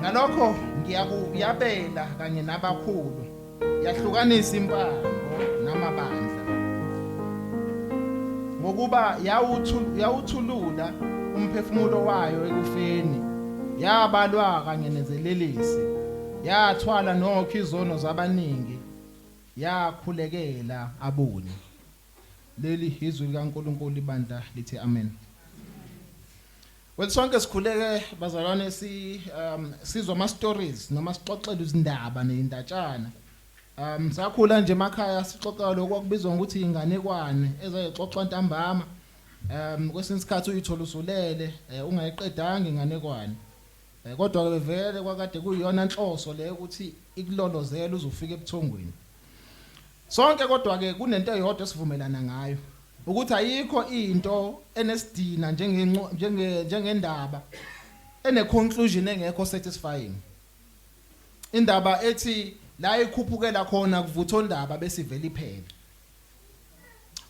ngalokho ngiyakuyabela kanye nabakhulu yahlukanisa impango namabandla ngokuba yawuthulula umphefumulo wayo ekufeni yabalwa kanye nezelelesi yathwala nokho izono zabaningi yakhulekela abuni leli izwi likaNkulunkulu ibandla lithi amen. Wesonke sikhuleke bazalwane sizwa ama stories noma sixoxela izindaba nezindatshana. Sakhula nje emakhaya sixoxa lokho okubizwa ukuthi inganekwane ezayixoxa ntambama. Kwesinye isikhathi uyithola usulele ungayiqedanga inganekwane. Kodwa ke vele kwakade kuyiyona inhloso le ukuthi ikulolozela uzofika ebuthongweni. Sonke kodwa ke kunento eyodwa esivumelana ngayo ukuthi ayikho into enesidina njengendaba ene conclusion engekho satisfying. Indaba ethi la ikhuphukela khona kuvutha ondaba bese ivela iphela.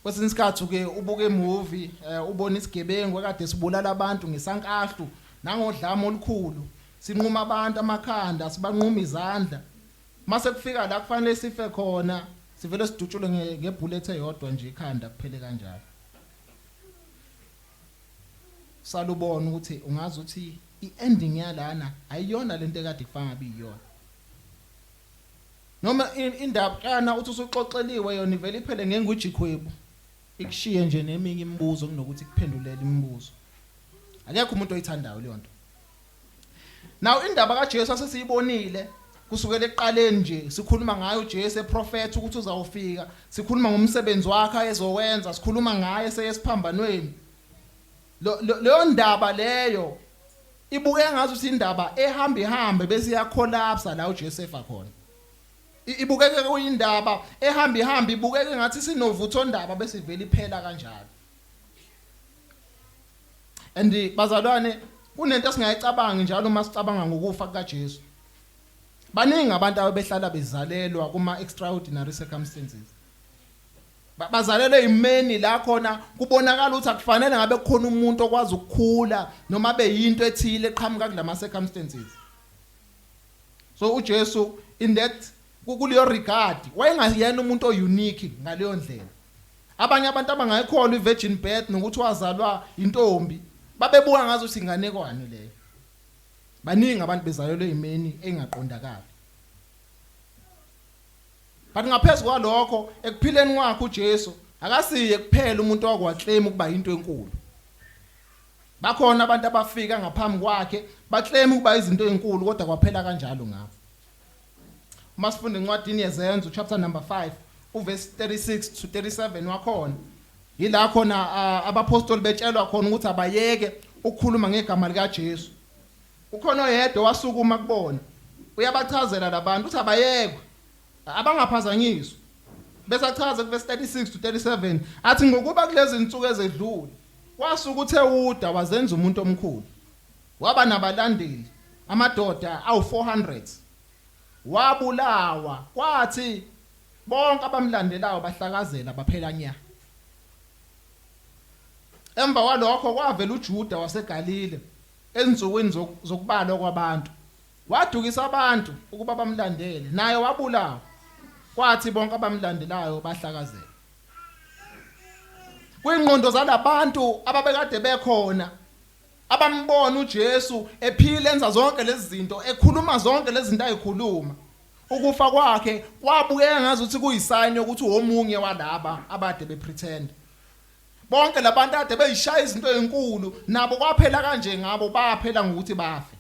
Kwesinye isikhathi ke ubuke movie ubona isigebengu ekade sibulala abantu ngesankahlu nangodlamo olukhulu sinquma abantu amakhanda sibanquma izandla mase kufika la kufanele sife khona sivele sidutshule ngebullet eyodwa nje ikhanda kuphele kanjalo. Salubona ukuthi ungazi ukuthi iending yalana ayiyona lento ekade kufanga biyona. Noma indaba kana uthi usuxoxeliwe yona ivele iphele ngengujikhwebu ikushiye nje neminye imibuzo kunokuthi kuphendulela imibuzo. Akekho umuntu oyithandayo leyo nto. Now indaba kaJesu asesiyibonile kusukela eqaleni nje sikhuluma ngayo uJesu eprofet ukuthi uzawufika, sikhuluma ngomsebenzi wakhe ayezowenza, sikhuluma ngaye seyesiphambanweni. Leyo ndaba leyo ibuke ngazi ukuthi indaba ehamba ihambe bese iyacollapse la uJesu efa khona. Ibukeke kuyindaba ehamba ihambe ibukeke ngathi sinovutho ndaba bese ivela iphela kanjalo. And bazalwane kunento esingayicabanga njalo uma sicabanga ngokufa kukaJesu. Baningi abantu abehlala bezalelwa kuma extraordinary circumstances. Bazalelwe imeni la khona kubonakala ukuthi akufanele ngabe kukhona umuntu okwazi ukukhula noma beyinto ethile eqhamuka kulama circumstances. So uJesu in that kuleyo regard wayengayena umuntu oyunique ngaleyo ndlela. Abanye abantu abangayikholwa ivirgin birth nokuthi wazalwa intombi babebuka ngazo ukuthi inganekwane leyo. Baningi abantu bezalelwe imeni engaqondakala. But ngaphezulu kwalokho ekuphileni kwakhe uJesu akasiye kuphela umuntu okwaclaim ukuba into enkulu. Bakhona abantu abafika ngaphambi kwakhe baclaim ukuba izinto ezinkulu kodwa kwaphela kanjalo ngabo. Uma sifunda incwadi yezenzo chapter number 5 uverse 36 to 37 wakhona yila khona abapostoli betshelwa khona ukuthi abayeke ukukhuluma ngegama lika Jesu. Ukhona oyedwa wasukuma kubona uyabachazela labantu ukuthi abayekwe abangaphazanyiswa bese achaza kuverse 36 to 37 athi ngokuba kulezi insuku ezedlule wasuka uthe uda wazenza umuntu omkhulu waba nabalandeli amadoda awu400 wabulawa kwathi bonke abamlandelayo bahlakazela baphela nya. Emva kwalokho kwavela uJuda waseGalile enzukwini zokubalwa kwabantu wadukisa abantu ukuba bamlandele naye wabulawa kwathi bonke abamlandelayo bahlakazela. Kwingqondo zalabantu ababekade bekhona abambona uJesu ephila enza zonke lezi zinto ekhuluma zonke lezi zinto ayikhuluma ukufa kwakhe kwabukeka ngazi ukuthi kuyisign yokuthi womunye walaba abade bepretend. Bonke labantu ade beyishaya izinto ezinkulu nabo kwaphela kanje ngabo baphela ngokuthi bafe.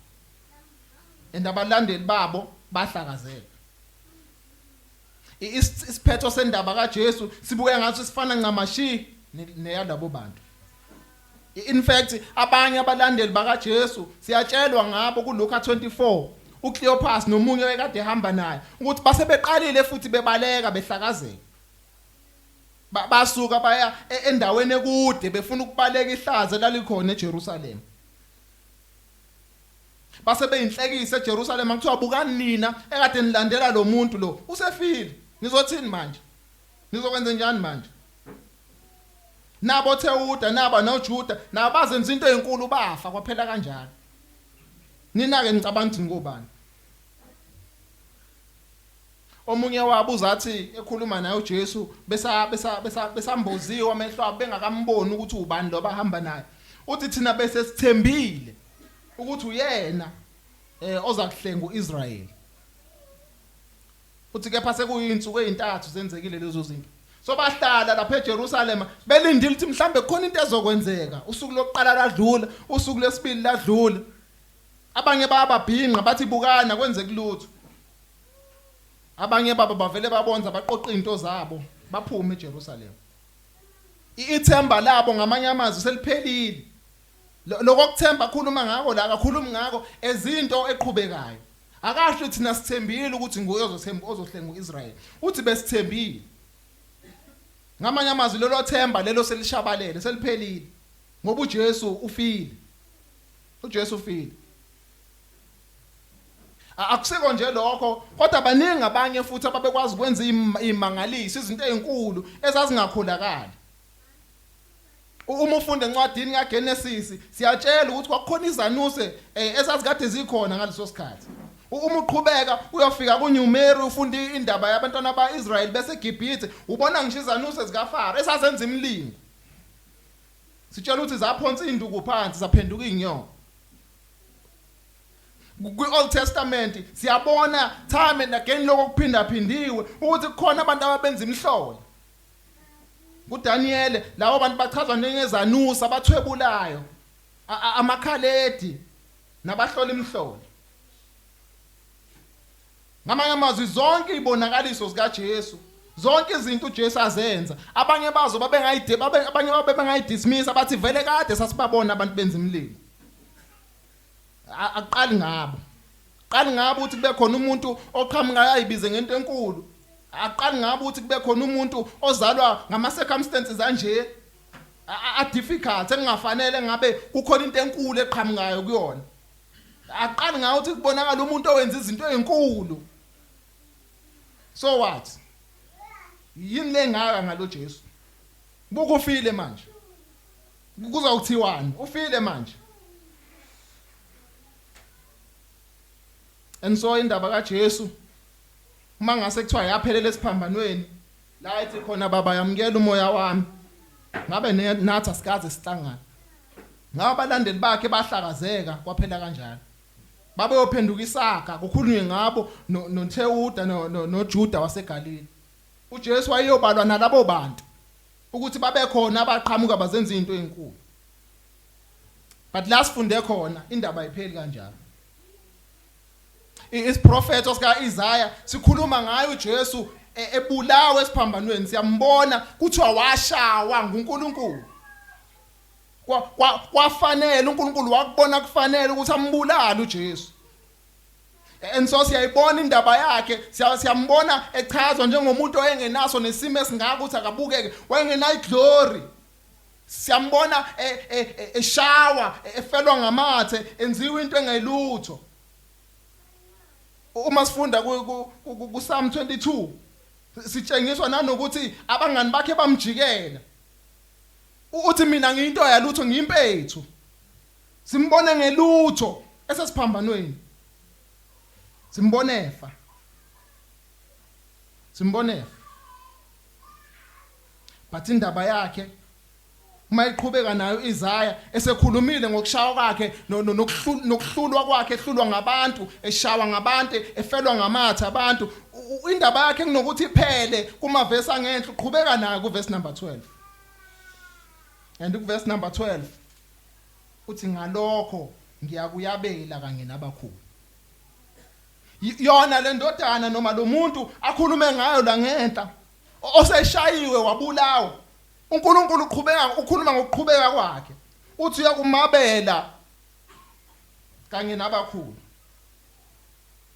Endabalandeli babo bahlakazela. Isiphetho sendaba kaJesu sibuke ngathi sifana ncamashi neyalabo bantu. In fact abanye abalandeli bakaJesu siyatshelwa ngabo kuLuka 24 uCleopas nomunye ekade ehamba naye ukuthi basebeqalile futhi bebaleka behlakazeka. Basuka baya endaweni ekude befuna ukubaleka ihlazo lalikhona eJerusalem. Base beyinhlekisa eJerusalem akuthiwa bukani nina ekade nilandela lo muntu lo usefile nizothini manje nizokwenza njani manje. Nabo Theuda naba noJuda nabazenza into ezinkulu bafa kwaphela kanjalo. Nina ke ngicabanga ukuthi ngobani? Omunye wabo uzathi ekhuluma naye uJesu besamboziwe amehlo abo bengakamboni ukuthi ubani lo bahamba naye. Uthi thina bese sithembile ukuthi uyena oza kuhlenga uIsrael. Uthi kepha sekuyinsuku ezintathu zenzekile lezo zinto. So bahlala lapha eJerusalem belindile ukuthi mhlambe khona into ezokwenzeka. Usuku lokuqala ladlula, usuku lesibili ladlula. Abanye bababhinqa bathi bukana kwenze kulutho. Abanye baba bavele babonza baqoqa izinto zabo baphuma eJerusalem. Ithemba labo ngamanye amazwi seliphelile. Lokuthemba khuluma ngako la akakhulumi ngako ezinto eqhubekayo. Akasho thina sithembile ukuthi nguye ozohlenga uIsrael. Uthi besithembile. Ngamanye amazwi lelo themba lelo selishabalele seliphelile ngoba uJesu ufile. uJesu ufile. Akuseko nje lokho kodwa baningi abanye futhi ababekwazi ukwenza imangaliso izinto ezinkulu ezazingakholakala. Uma ufunda encwadini kaGenesis siyatshela ukuthi kwakukhona izanuse ezazikade zikhona ngaleso sikhathi. Uma uqhubeka uyofika kuNumeri ufunda indaba yabantwana baIsrael bese eGibhithe ubona ngisho izanuse zikaFaro esazenza imilingo. Sitshela ukuthi zaphonsa induku phansi zaphenduka izinyoka. Kwi-Old Testament siyabona time and again lokuphinda phindiwe ukuthi kukhona abantu ababenza imhlolo. kuDaniel lawo bantu bachazwa njengezanusa abathwebulayo amakhaledi nabahlola imhlolo. Ngamanye amazwi zonke izibonakaliso zika Jesu zonke izinto uJesu azenza abanye bazo abanye babengayidismiss abathi vele kade sasibabona abantu benza imlilo. Aqali ngabo ukuthi kube khona umuntu oqhamuka ayibize ngento enkulu. Aqali ngabo ukuthi kube khona umuntu ozalwa ngama circumstances anje a difficult engafanele ngabe kukhona into enkulu eqhamukayo kuyona. Aqali ngawo ukuthi kubonakala umuntu owenza izinto ezinkulu. So what? Yini lengaka ngalo Jesu? Buku ufile manje. Kuzawuthiwani? Ufile manje. And so indaba kaJesu uma ngase kuthiwa yaphelela esiphambanweni la ethi khona baba yamkela umoya wami ngabe nathi asikaze sihlangana. Ngaba abalandeli bakhe bahlakazeka kwaphela kanjalo. Babe yophenduka isaka kukhulunywe ngabo noTheuda noJuda waseGalile. uJesu wayeyobalwa nalabo bantu ukuthi babe khona abaqhamuka bazenza into ezinkulu. But last funde khona indaba ayipheli kanjalo. Isiprophet osika Isaiah sikhuluma ngayo uJesu ebulawa esiphambanweni siyambona kuthiwa washawa nguNkulunkulu. Kwafanele uNkulunkulu wakubona kufanele ukuthi ambulale uJesu. And so siyayibona indaba yakhe siyambona echazwa njengomuntu oyengenaso nesimo esingaka ukuthi akabukeke wayengena iglory. Siyambona eshawa efelwa ngamathe enziwe into engayilutho. Uma sifunda ku Psalm 22 sitshengiswa nanokuthi abangani bakhe bamjikela. Uthi mina ngiyinto yalutho ngiyimpethu. Simbone ngelutho esesiphambanweni. Simbonefa. But indaba yakhe uma iqhubeka nayo Isaiah esekhulumile ngokushawa kwakhe nokuhlulwa kwakhe ehlulwa ngabantu eshawa ngabantu efelwa ngamathe abantu indaba yakhe kunokuthi iphele kuma verse angenhla uqhubeka nayo ku verse number 12. And ku verse number 12 uthi ngalokho ngiyakuyabela kanye nabakhulu. Yona le ndodana noma lo muntu akhulume ngayo la ngenta oseshayiwe wabulawa. uNkulunkulu ukhuluma ngokuqhubeka kwakhe. Uthi uyakumabela kanye nabakhulu.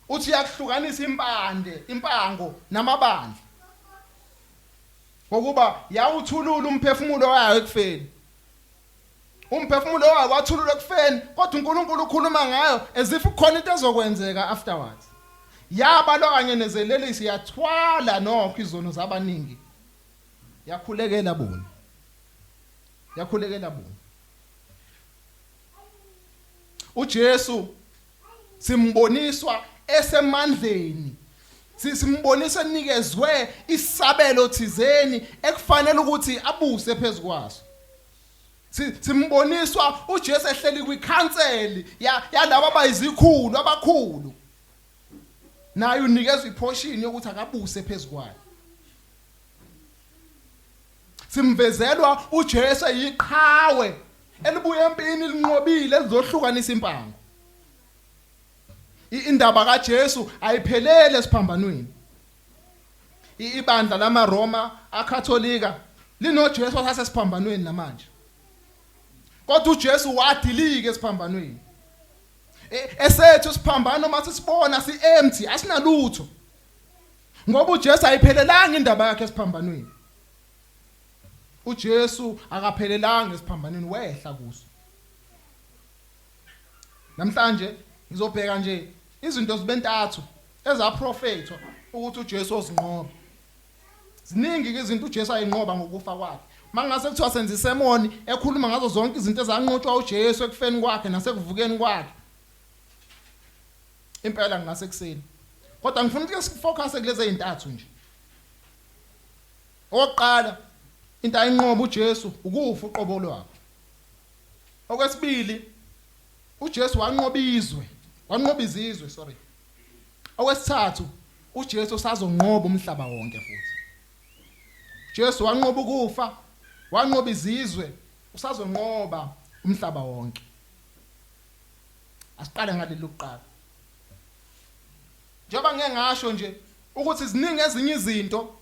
Uthi uyakuhlukanisa impango namabandla. Ngokuba yawuthulula umphefumulo wayo ekufeni. Umphefumulo wayo wathulula ekufeni kodwa uNkulunkulu ukhuluma ngayo as if kukhona into ezokwenzeka afterwards. Yabalwa kanye nezelelisi yathwala nokho izono zabaningi. Yakhulekela bona. uJesu simboniswa esemandleni, simboniswa enikezwe isabelo thizeni ekufanele ukuthi abuse phezukwaso. Simboniswa uJesu ehleli kwikhanseli yalabo abayizikhulu abakhulu, naye unikezwe iportion yokuthi akabuse phezukwayo. Simvezelwa uJesu yiqhawe elibuye empini linqobile lizohlukanisa impango. Indaba kaJesu ayiphelele esiphambanweni. Ibandla lamaRoma akatholika linoJesu wasesiphambanweni namanje. Kodwa uJesu wadilika esiphambanweni. Esethu isiphambano mase sibona si-empty asinalutho. Ngoba uJesu ayiphelelanga indaba yakhe esiphambanweni. uJesu akaphelelanga esiphambanweni, wehla kuso. Namhlanje ngizobheka nje izinto zibentathu ezaprofethwa ukuthi uJesu ozinqoba. Ziningi izinto uJesu ayinqoba ngokufa kwakhe. Mangase kuthiwa senze isemoni ekhuluma ngazo zonke izinto ezanqotshwa uJesu ekufeni kwakhe nasekuvukeni kwakhe, impela ngase kuseni. Kodwa ngifuna ukuthi sifocus kulezi zintathu nje. Oqala into ayinqoba uJesu ukufa uqobo lwakhe. Okwesibili uJesu wanqoba izizwe, sorry. Okwesithathu uJesu sazonqoba umhlaba wonke futhi. Jesu wanqoba ukufa, wanqoba izizwe, usazonqoba umhlaba wonke. Asiqale ngaleli lokuqala. Njengoba ngeke ngasho nje ukuthi ziningi ezinye izinto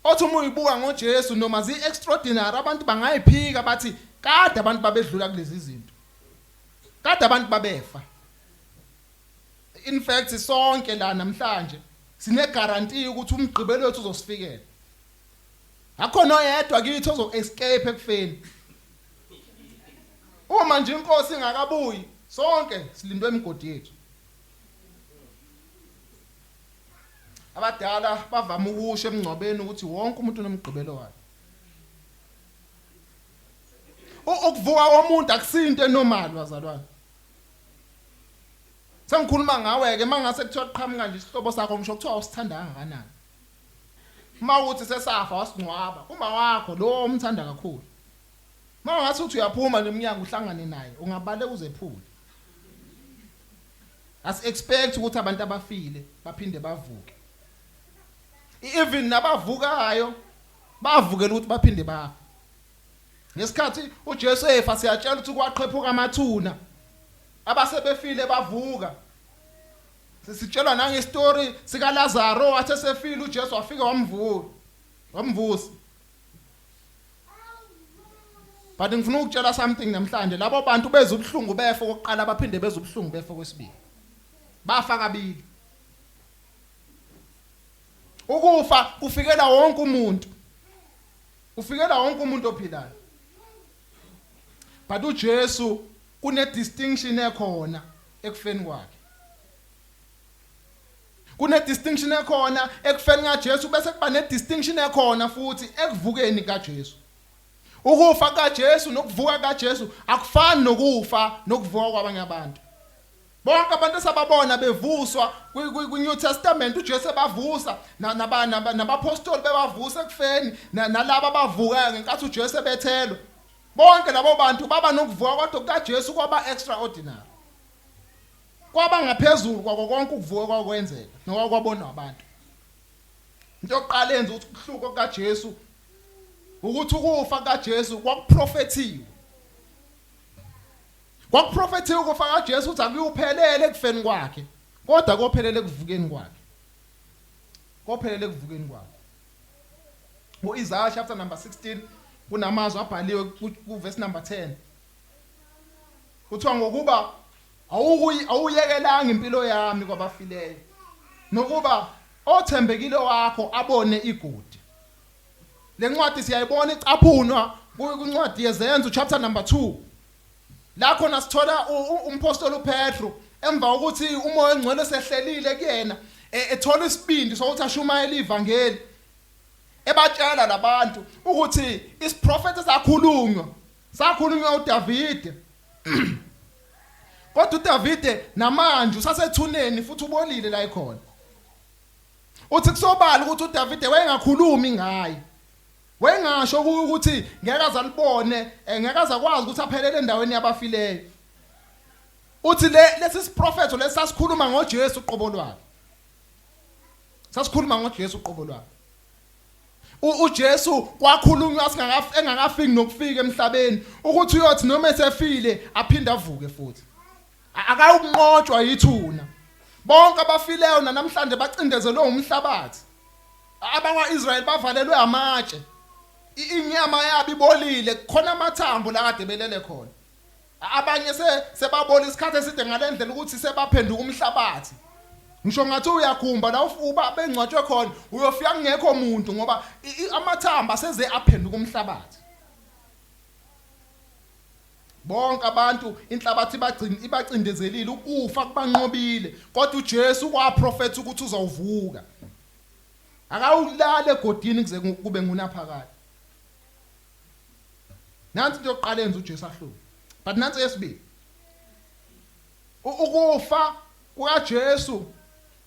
othi uma uyibuka ngoJesu noma zi-extraordinary, abantu bangayiphika bathi kade abantu babedlula kulezi zinto, kade abantu babefa. In fact sonke la namhlanje sine guarantee ukuthi umgqibelo wethu uzosifikela. Akhona oyedwa kithi ozo escape ekufeni. Uma nje inkosi ingakabuyi sonke silindwe emigodi yethu. Abadala bavama ukusho emngcwabeni ukuthi wonke umuntu unomgqibelo wakhe. Ukuvuka komuntu akusinto enormal bazalwane. Sengikhuluma ngawe ke mangase kuthiwa qhamuka nje isihlobo sakho ngisho kuthiwa usithanda kangakanani. Uma uthi sesafa wasingcwaba, uma wakho lo umthanda kakhulu. Mangathi uthi uyaphuma neminyango uhlangane naye, ungabale uzephula. As expect ukuthi abantu abafile baphinde bavuke. Even nabavukayo bavukela ukuthi baphinde bafa. Ngesikhathi uJesu efa siyatshela ukuthi kwaqhephuka amathuna abasebefile bavuka. Sisitshelwa nangestory sika Lazaro athe sefile uJesu wafika wamvusa. But ngifuna ukutshela something namhlanje, labo bantu bezwe ubuhlungu befa oqala baphinde bezwe ubuhlungu befa kwesibili. Bafa kabili. Ukufa kufikela wonke umuntu. Ufikela wonke umuntu ophilayo. But uJesu kune distinction ekhona ekufeni kwakhe. Kune distinction ekhona ekufeni kaJesu bese kuba ne distinction ekhona futhi ekuvukeni kaJesu. Ukufa kaJesu nokuvuka kaJesu akufani nokufa nokuvuka kwabanye abantu. Bonke abantu esababona bevuswa kwi-New Testament uJesu bavusa nabapostoli bebavusa ekufeni nalabo abavuka ngenkathi uJesu bethelwe. Bonke labo bantu baba nokuvuka kodwa kaJesu kwaba extraordinary. Kwaba ngaphezulu kwako konke ukuvuka kwakwenzeka nokwabonwa abantu. Into yokuqala yenza ukuthi ukuhluka kaJesu ukuthi ukufa kaJesu kwakuprofethiwe. Kwakuprofethiwe ukufa kaJesu ukuthi akuyuphelele ekufeni kwakhe, kodwa kophelele ekuvukeni kwakhe. Kophelele ekuvukeni kwakhe. Isaiah chapter number 16 kunamazwi abhaliwe ku verse number 10. Kuthiwa ngokuba awuyekelanga impilo yami kwabafileyo, nokuba othembekile wakho abone igodi. Le ncwadi siyayibona icaphunwa kwincwadi yezenzo chapter number 2. La khona sithola umpostoli uPetro emva ukuthi umoya ongcwele sehlelile kuyena ethola isibindi sokuthi ashumayele ivangeli. Ebatshela labantu ukuthi isiprofeti sakhulunywa uDavide. kodwa uDavide namanje usasethuneni futhi ubolile la ikhona. Uthi kusobala ukuthi uDavide wayengakhulumi ngaye. Wayengasho ukuthi ngeke azalibone, ngeke azakwazi ukuthi aphelele endaweni yabafileyo. Uthi lesi siprofetho lesasikhuluma ngoJesu uqobo lwakhe. Sasikhuluma ngoJesu uqobo lwakhe. uJesu kwakhulunywa engakafiki nokufika emhlabeni ukuthi uyothi noma esefile aphinde avuke futhi. Akayukunqotshwa yithuna. Bonke abafileyo namhlanje bacindezelwe umhlabathi. AbakwaIsrael bavalelwe amatshe. Inyama yabo ibolile, khona amathambo la kade belele khona. Abanye sebabola isikhathi eside ngalendlela ukuthi sebaphenduka umhlabathi. Ngisho ngathi uyakhumba la uba bengcwatshwe khona uyofika kungekho umuntu ngoba amathamba aseze aphenduka umhlabathi. Bonke abantu inhlabathi ibacindezelile ukufa kubanqobile kodwa uJesu kwaprofetha ukuthi uzawuvuka. Akawulale egodini kuze kube ngunaphakade. Nansi into yokuqala enza uJesu ahluke. But nansi yesibili. Ukufa kukaJesu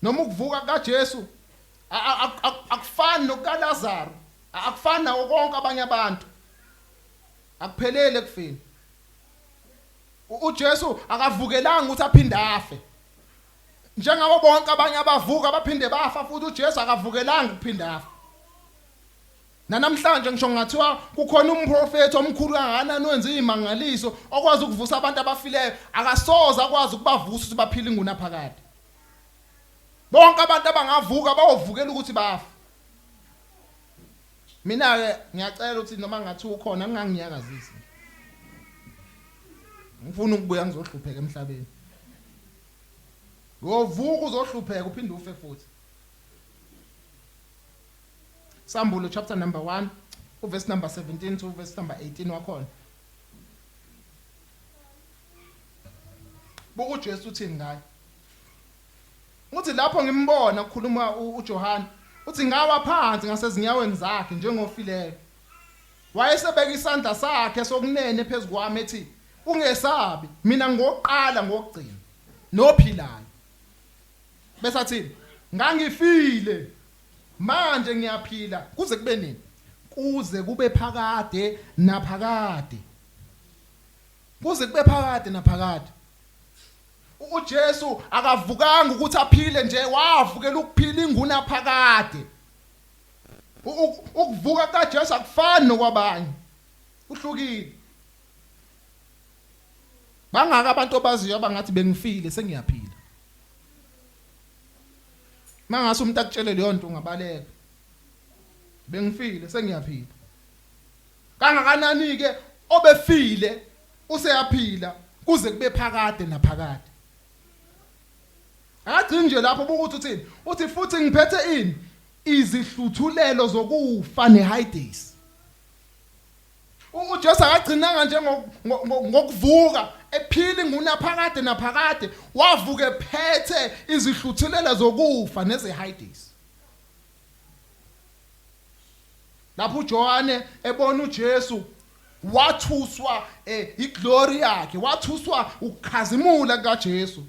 noma ukuvuka kukaJesu akufani nokukaLazaro, akufani nawo konke abanye abantu. Akuphelele kufeni. uJesu akavukelanga ukuthi aphinde afe. Njengabo bonke abanye abavuka abaphinde bafa futhi uJesu akavukelanga ukuphinda afa. Namhlanje ngisho ngathiwa kukhona umprofeti omkhulu kangakanani wenza izimangaliso okwazi ukuvusa abantu abafileyo, akasoza akwazi ukubavusa ukuthi baphile ngunaphakade. Bonke abantu abangavuka bayovukela ukuthi bafa. Mina ke ngiyacela ukuthi noma ngathi ukhona ngingangiyakazisi. Ngifuna ukubuya ngizohlupheka emhlabeni. Wovuka uzohlupheka uphinde ufe futhi. Sambulo chapter number 1 verse number 17 to verse number 18 wakhona. Buku Jesu uthini ngaye? Uthi lapho ngimbona ukukhuluma uJohane, uthi ngawa phansi ngasezinyaweni zakhe njengofileyo. Wayesebeka isandla sakhe sokunene phezukwami ethi, ungesabi, mina ngoqala ngokugcina nophilayo. Bese athi, ngangifile manje ngiyaphila kuze kube nini? Kuze kube phakade naphakade. Kuze kube phakade naphakade. uJesu akavukanga ukuthi aphile nje, wavukela ukuphila ingunaphakade. Ukuvuka kaJesu akufani nokwabanye. Uhlukile. Bangaka abantu abaziyo abangathi bengifile sengiyaphila. Mangase umuntu akutshele leyo nto ungabaleka. Bengifile sengiyaphila. Kangakanani ke obefile useyaphila kuze kube phakade naphakade. Akagcini nje lapho ukuthi uthini? Uthi futhi ngiphethe ini? Izihluthulelo zokufa neHades. uJesu akagcinanga nje ngokuvuka ephila ngunaphakade naphakade, wavuka ephethe izihluthulelo zokufa nezeHades. Lapho uJohane ebona uJesu wathuswa iglory yakhe, wathuswa ukukhazimula kaJesu.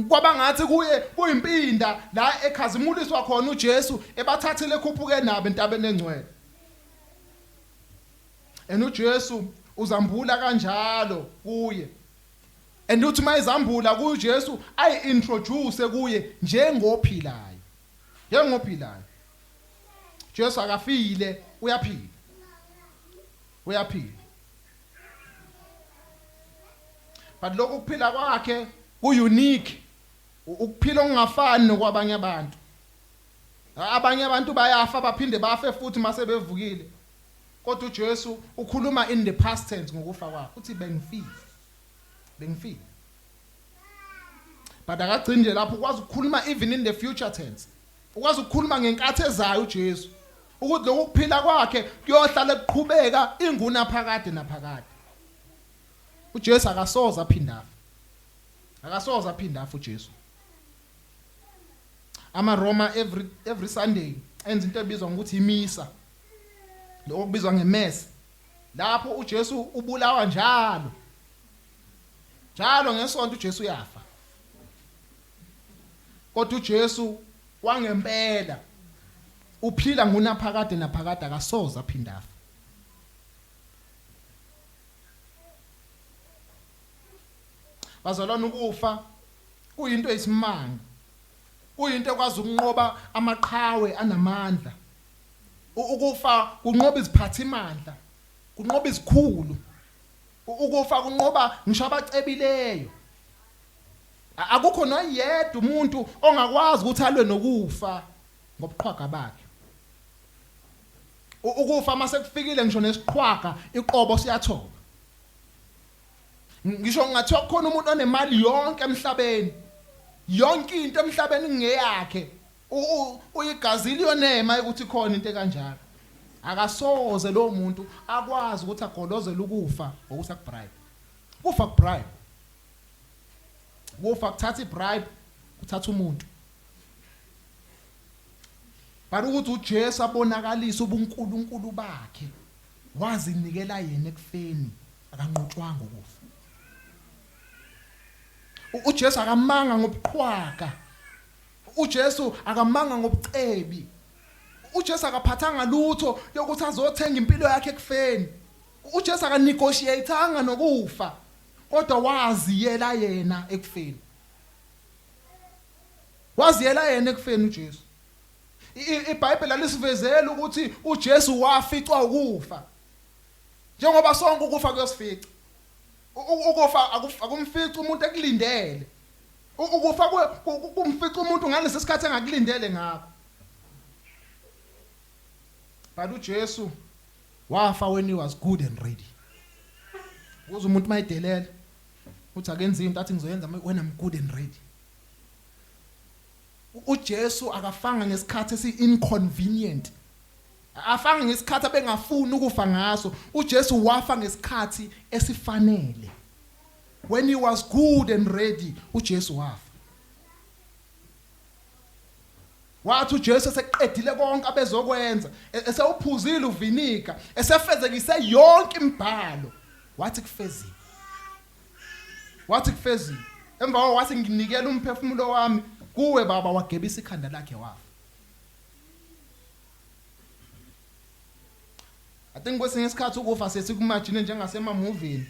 Kwaba ngathi kuye kuyimpinda la ekhazimuliswa khona uJesu ebathathile ekhuphuke nabo entabeni engcwele. uJesu uzambula kanjalo kuye. Uthi mayizambula kuJesu ayi-introduce kuye njengophilayo. Njengophilayo. Jesu akafile, uyaphila. Uyaphila. But lokho kuphila kwakhe ku-unique. Ukuphila ongafani nokwabanye abantu. Abanye abantu bayafa baphinde bafe futhi mase bevukile. Kodwa uJesu ukhuluma in the past tense ngokufa kwakhe. Uthi bengifile. Bengifile. But akagcini nje lapho ukwazi ukukhuluma even in the future tense. Ukwazi ukukhuluma ngenkathi ezayo uJesu. Ukuthi lokho kuphila kwakhe kuyohlala kuqhubeka ingunaphakade naphakade. uJesu akasoza aphinda afa. Akasoza aphinda afa uJesu. AmaRoma every Sunday enza into ebizwa ngokuthi imisa. Lokho kubizwa ngemesa. Lapho uJesu ubulawa njalo. njalo ngesonto uJesu uyafa kodwa uJesu wangempela uphila ngunaphakade naphakade akasoza aphinda afa. Bazalwana ukufa kuyinto esimanga. Kuyinto ekwazi ukunqoba amaqhawe anamandla. Ukufa kunqoba iziphathimandla, kunqoba izikhulu. Ukufa kunqoba ngisho abacebileyo. Akukho noyedwa umuntu ongakwazi ukuthi alwe nokufa ngobuqhwaga bakhe. Ukufa mase kufikile ngisho nesiqhwaga iqobo siyathoba. Ngisho ngathiwa khona umuntu onemali yonke emhlabeni, yonke into emhlabeni ngeyakhe, uyigazili yonema ukuthi khona into kanjalo. Akasoze lo muntu akwazi ukuthi agolozele ukufa ngokusa kubribe. Kufa kubribe. Kufa kuthatha ibribe, kuthatha umuntu. Bari ukuthi uJesu abonakalisa ubuNkulunkulu bakhe, wazinikela yena ekufeni, akanqotshwanga ukufa. uJesu akamanga ngobuqhwaga. uJesu akamanga ngobucebi. uJesu akaphathanga lutho yokuthi azothenga impilo yakhe ekufeni. uJesu akanegotiateanga nokufa, kodwa waziyela yena ekufeni. Waziyela yena ekufeni uJesu. iBhayibheli lisivezela ukuthi uJesu waficwa ukufa. Njengoba sonke ukufa kuyosifica. Ukufa akumfici umuntu ekulindele. Ukufa kumfica umuntu ngalesi sikhathi engakulindele ngakho. But uJesu wafa when he was good and ready. Uze umuntu mayidelela uthi akenzi into athi ngizoyenza when I'm good and ready. uJesu akafanga ngesikhathi esi-inconvenient. Afanga ngesikhathi abengafuni ukufa ngaso. uJesu wafa ngesikhathi esifanele. When he was good and ready, uJesu wafa. Wathi uJesu eseqedile konke abezokwenza, esewuphuzile uvinika, esefezekise yonke imibhalo, wathi kufezile. Wathi kufezile. Emva wathi nginikela umphefumulo wami kuwe baba, wagebisa ikhanda lakhe wafa. I think kwesinye isikhathi ukufa sesikumagine njengasemamovini.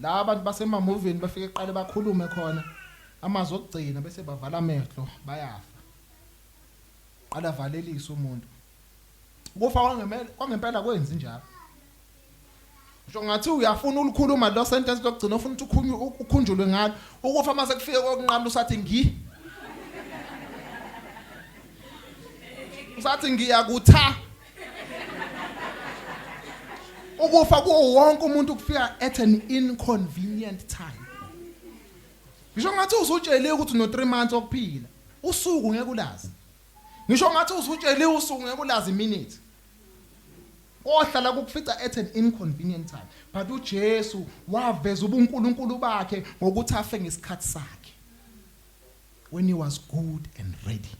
La abantu basemamovini bafike eqale bakhulume khona amazwi okugcina bese bavala amehlo bayafa. Qala valelisa umuntu. Ukufa kwangempela kwenza njalo. Ngisho ngathi uyafuna ukukhuluma lo sentence lokugcina ufuna ukuthi ukhunjulwe ngalo. Ukufa mase kufike kokunqamla usathi usathi ngiyakutha. Ukufa kuwo wonke umuntu kufika at an inconvenient time. Ngisho ngathi usutshele ukuthi no 3 months okuphila, usuku ngeke ulazi. Ngisho ngathi usutshele usuku ngeke ulazi iminute. Ohlala kukufica at an inconvenient time. But uJesu waveza ubuNkulunkulu bakhe ngokuthi afe ngesikhathi sakhe. When he was good and ready.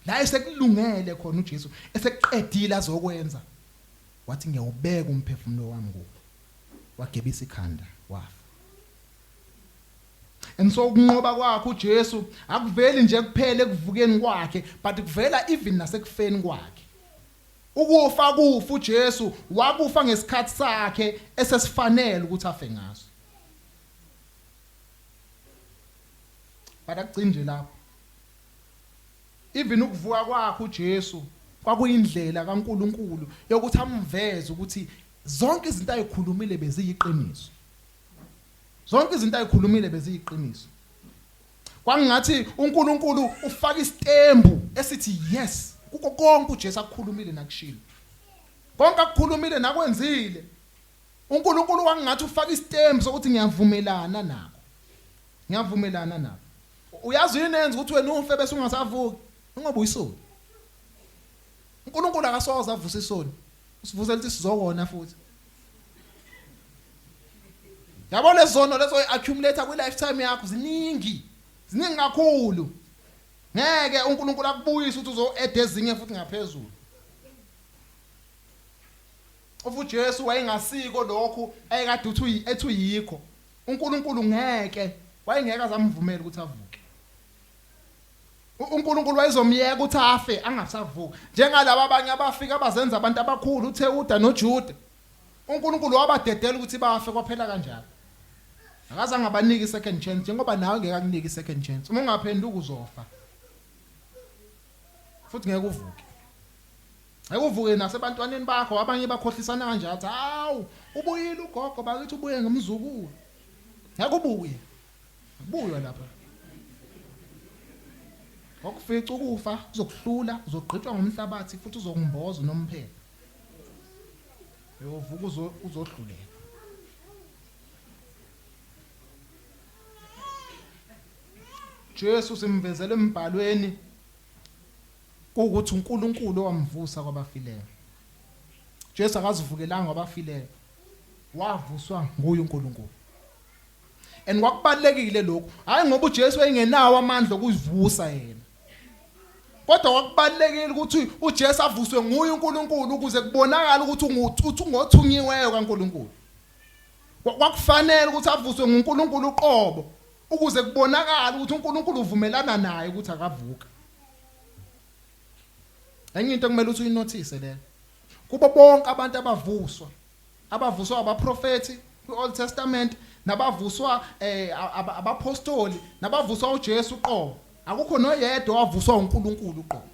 La esekulungele khona uJesu, eseqedile azokwenza. Wathi ngiyawubeka umphefumulo wami kuwe. Wagebisa ikhanda wafa. And so ukunqoba kwakhe uJesu akuveli nje kuphela ekuvukeni kwakhe, but kuvela even nasekufeni kwakhe. Ukufa kufa uJesu wakufa ngesikhathi sakhe esesifanele ukuthi afe ngaso. Badagcina lapho. Even ukuvuka kwakhe uJesu kwakuyindlela kaNkuluNkulu yokuthi amveze ukuthi zonke izinto ayikhulumile beziyiqiniso. Zonke izinto ayikhulumile beziyiqiniso. Kwangathi uNkulunkulu ufaka isitembu esithi yes kuko konke uJesu akukhulumile nakushilo. Konke akukhulumile nakwenzile. uNkulunkulu wangathi ufaka isitembu sokuthi ngiyavumelana nako. Ngiyavumelana nako. Uyazi yini enza ukuthi wena ufe bese ungasavuki? Ungabe uyisoni. uNkulunkulu akasoza avusa isoni. Usivusela ukuthi sizokona futhi. Yabo lezono lezo accumulate kwi lifetime yakho ziningi. Ziningi kakhulu. Ngeke uNkulunkulu akubuyise ukuthi uzo add ezinye futhi ngaphezulu. Ufu Jesu wayengasiko lokhu ayekade ethi uyikho. uNkulunkulu ngeke wayengeka zamvumela ukuthi avuke. uNkulunkulu wayezomyeka ukuthi afe angasavuka. Njengalabo abanye abafika abazenza abantu abakhulu uTheuda noJuda. uNkulunkulu wabadedela ukuthi bafe kwaphela kanjalo. Akaze ngabaniki second chance njengoba nawe ngeke akunike second chance. Uma ungaphenduka uzofa. Futhi ngeke uvuke. Ngeke uvuke nasebantwaneni bakho abanye bakhohlisana kanjalo athi hawu ubuyile ugogo bakithi ubuye ngemzukulu. Ngeke ubuye. Ubuye lapha. Ngokufica ukufa uzokuhlula uzogqitshwa ngomhlabathi futhi uzongimboza nomphela. Uyovuka uzodlulela. Jesu simvezele embhalweni ukuthi uNkulunkulu owamvusa kwabafileyo. Jesu akazivukelanga kwabafileyo. Wavuswa nguye uNkulunkulu. And kwakubalekile lokho. Hayi ngoba uJesu engenawo amandla okuzivusa yena. Kodwa kwakubalekile ukuthi uJesu avuswe nguye uNkulunkulu ukuze kubonakala ukuthi ungothunyiweyo kaNkulunkulu. Kwakufanele ukuthi avuswe nguNkulunkulu uqobo ukuze kubonakala ukuthi uNkulunkulu uvumelana naye ukuthi akavuka. Enye into kumele ukuthi uyinothise le. Kuba bonke abantu abavuswa abaprofeti kwiOld Testament nabavuswa abapostoli nabavuswa uJesu uqobo. Akukho noyedwa wavuswa uNkulunkulu uqobo.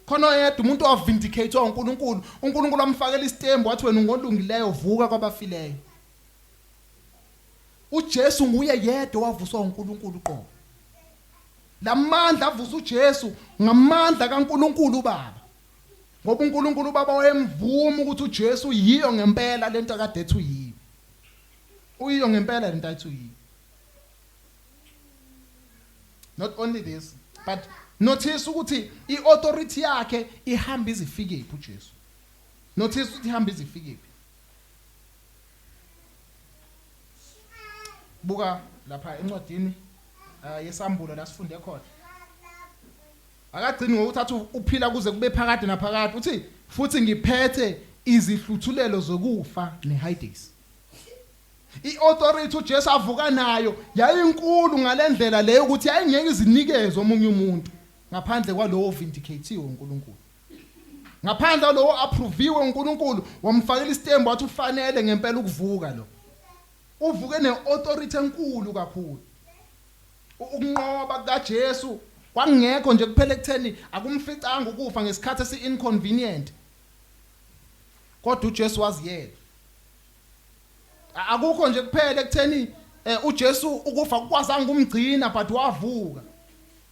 Khona yedwa umuntu ovindicate uNkulunkulu. uNkulunkulu amfakela isitembu wathi wena ungolungileyo vuka kwabafileyo. uJesu nguye yedwa wavuswa uNkulunkulu uqobo. Lamandla avusa uJesu ngamandla kaNkulunkulu Baba. Ngoba uNkulunkulu Baba wayemvuma ukuthi uJesu yiyo ngempela lento akade ethi uyiyo. Uyiyo ngempela lento ayithi uyiyo. Not only this, but notice ukuthi iauthority yakhe ihamba izifike iphi uJesu. Notice ukuthi ihamba izifike iphi. Buka lapha encwadini yesambulo la sifunde khona. Akagcini ngokuthatha uphila kuze kube phakade naphakade uthi futhi ngiphethe izihluthulelo zokufa neHades. iAuthority uJesu avuka nayo yayinkulu ngalendlela leyo ukuthi ayingeke izinikeze omunye umuntu ngaphandle kwalowo vindicatiwe uNkulunkulu. Ngaphandle kwalowo approviwe uNkulunkulu wamfakela isitembu wathi ufanele ngempela ukuvuka lo. Uvuke neauthority enkulu kakhulu. Ukunqoba kaJesu kwangekho nje kuphela ekutheni akumficanga ukufa ngesikhathi esi-inconvenient. Kodwa uJesu waziyela. Akukho nje kuphela ekutheni uJesu ukufa kukwazanga umgcina but wavuka.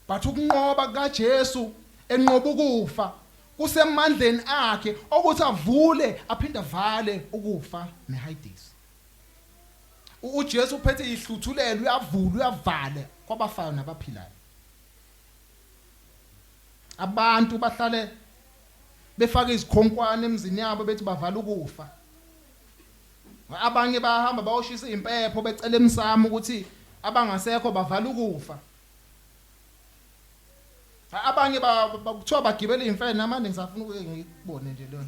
But ukunqoba kaJesu enqoba ukufa kusemandleni akhe ukuthi avule aphinde avale ukufa neHades. uJesu uphethe ihluthulelo uyavula uyavala kwabafayo nabaphilayo. Abantu bahlale befaka izikhonkwane emzini yabo bethi bavala ukufa. Abanye bahamba bayoshisa impepho becela emsamo ukuthi abangasekho bavala ukufa. Abanye bakuthiwa bagibela imfene namanje ngisafuna ukubone nje lona.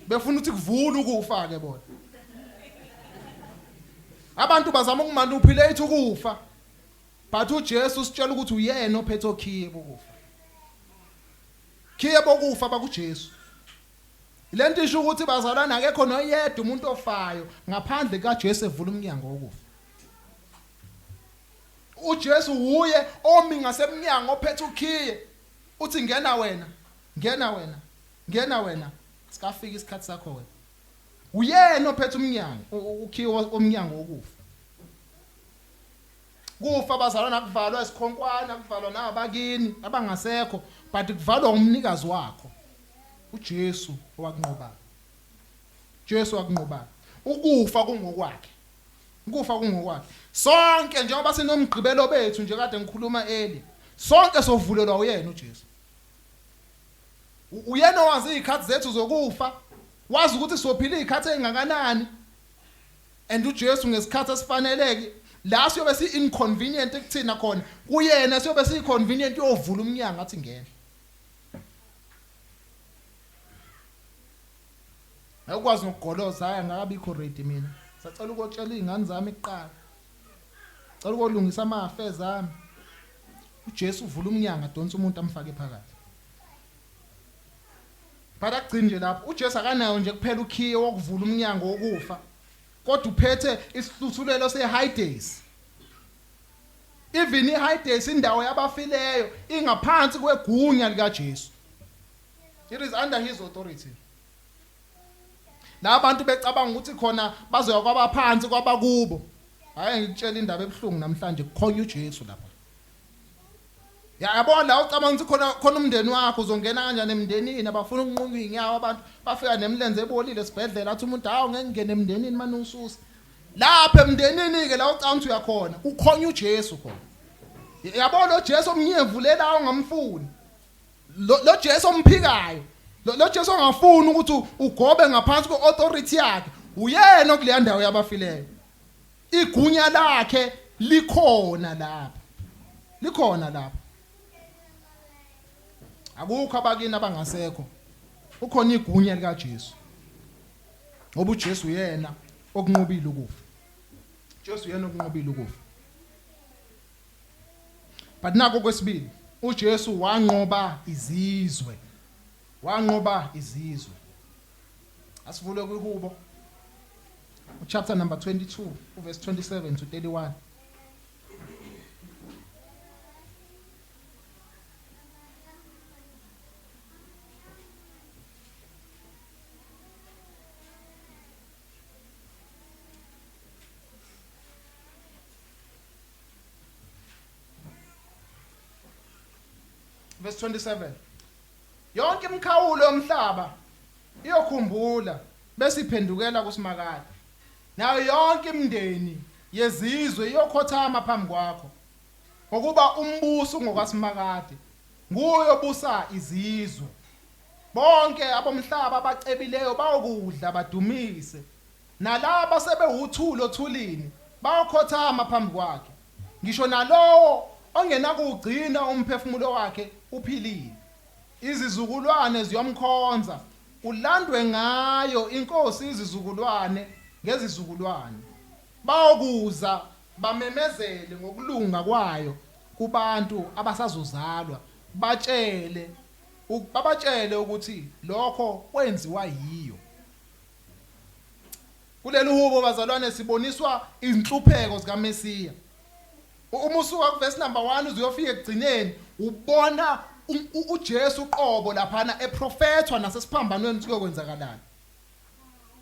Befuna ukuthi kuvule ukufa ke bona. Abantu bazama ukumanipulate ukufa. But uJesu usitshela ukuthi uyena ophethe okhiye bokufa. Khiye bokufa bakuJesu. Lento isho ukuthi bazalwana akekho noyedwa umuntu ofayo ngaphandle kaJesu evula umnyango wokufa. uJesu uye omi ngasemnyango ophethe ukhiye uthi ngena wena, ngena wena, ngena wena. Sikafika isikhathi sakho wena. Uyena ophethe umnyango ukhiye omnyango wokufa. Kufa bazalwana kuvalwa isikhonkwana kuvalwa nabakini abangasekho but kuvalwa umnikazi wakho uJesu owakunqoba. Jesu wakunqoba. Ukufa kungokwakhe. Ukufa kungokwakhe. Sonke njengoba sinomgqibelo bethu nje kade ngikhuluma sonke sovulelwa uyena uJesu. Uyena wazi izikhathi zethu zokufa, wazi ukuthi sophila izikhathi ezingakanani. And uJesu ngesikhathi esifaneleke la siyobe si-inconvenient ekuthina khona kuyena siyobe si-convenient yovula umnyango athi ngena. Ayikwazi ukugoloza haya ngakabikho ready mina. Sacela ukutshela izingane zami iqala. Cela ukulungisa ama-affairs ami. uJesu uvula umnyango adonsa umuntu amfake phakathi. Phela agcini nje lapho uJesu akanayo nje kuphela ukhiye wokuvula umnyango wokufa. Kodwa uphethe isihluthulelo se-high days. Even i-high days indawo yabafileyo ingaphansi kwegunya likaJesu. It is under his authority. La bantu becabanga ukuthi khona bazoya kwabaphansi kwabakubo. Hayi ngikutshela indaba ebhlungu namhlanje kukhona uJesu lapha. Yabona la ucabanga ukuthi khona umndeni wakho uzongena kanjani emndenini abafuna ukunqunqa inyawo abantu bafika nemlenze ebolile esibhedlela athi umuntu hawo ngeke ngene emndenini manje ususa. Lapha emndenini ke la ucabanga ukuthi uyakhona ukhona uJesu khona. Yabona uJesu omnyevulela ongamfuni. Lo Jesu omphikayo. Lo Jesu ongafuni ukuthi ugobe ngaphansi kweauthority yakhe. Uyena okuleya ndawo yabafileyo. Igunya lakhe likhona lapha. Likhona lapha. Akukho abakini abangasekho. Ukhona igunya lika Jesu. Ngoba uJesu yena okunqobile ukufa. Jesu yena okunqobile ukufa. But nako kwesibili uJesu wanqoba izizwe. Wanqoba izizwe. Asivule kwiHubo chapter number 22 verse 27 to 31. Verse 27. Yonke imkhawulo yomhlaba iyokhumbula bese iphendukela kuSimakade. Nayo yonke imindeni yezizwe iyokhothama phambi kwakho. Ngokuba umbuso ngokwaSimakade. Nguye obusa izizwe. Bonke abomhlaba abacebileyo bayokudla badumise. Nalabo sebewuthulo thulini bayokhothama phambi kwakhe. Ngisho nalowo ongenakugcina umphefumulo wakhe uphilile. Izizukulwane ziyomkhonza ulandwe ngayo inkosi izizukulwane ngezizukulwane. Bayokuza bamemezele ngokulunga kwayo kubantu abasazozalwa babatshele ukuthi lokho kwenziwa yiyo. Kuleli hubo bazalwane siboniswa inhlupheko zikaMesiya. Uma usuka kuverse number 1 uzuyofika ekugcineni ubona uJesu uqobo laphana eprofethwa nasesiphambanweni kuyokwenzakalana.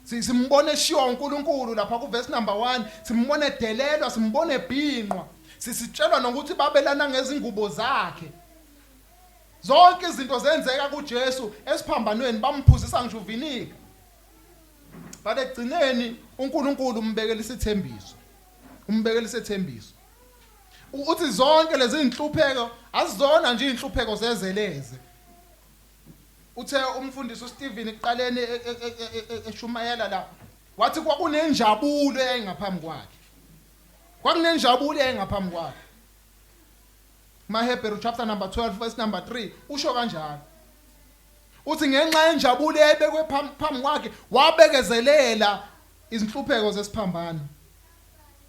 Simbone eshiwa uNkulunkulu lapha kuverse number 1, simbone edelelwa, simbone ebhinqwa. Sisitshelwa nokuthi babelana ngezingubo zakhe. Zonke izinto zenzeka kuJesu esiphambanweni bamphuzisa ngisho uvinika. Bale egcineni uNkulunkulu umbekela isithembiso. Umbekela isithembiso. Uthi zonke lezi inhlupheko azizona nje inhlupheko zezeleze. Uthe umfundisi uStephen eqaleni eshumayela la wathi kwakunenjabulo eyayingaphambi kwakhe. Kwakunenjabulo eyayingaphambi kwakhe. MaHebheru chapter number 12 verse number 3 usho kanjalo. Uthi ngenxa yenjabulo eyayibekwe phambi kwakhe wabekezelela izinhlupheko zesiphambano.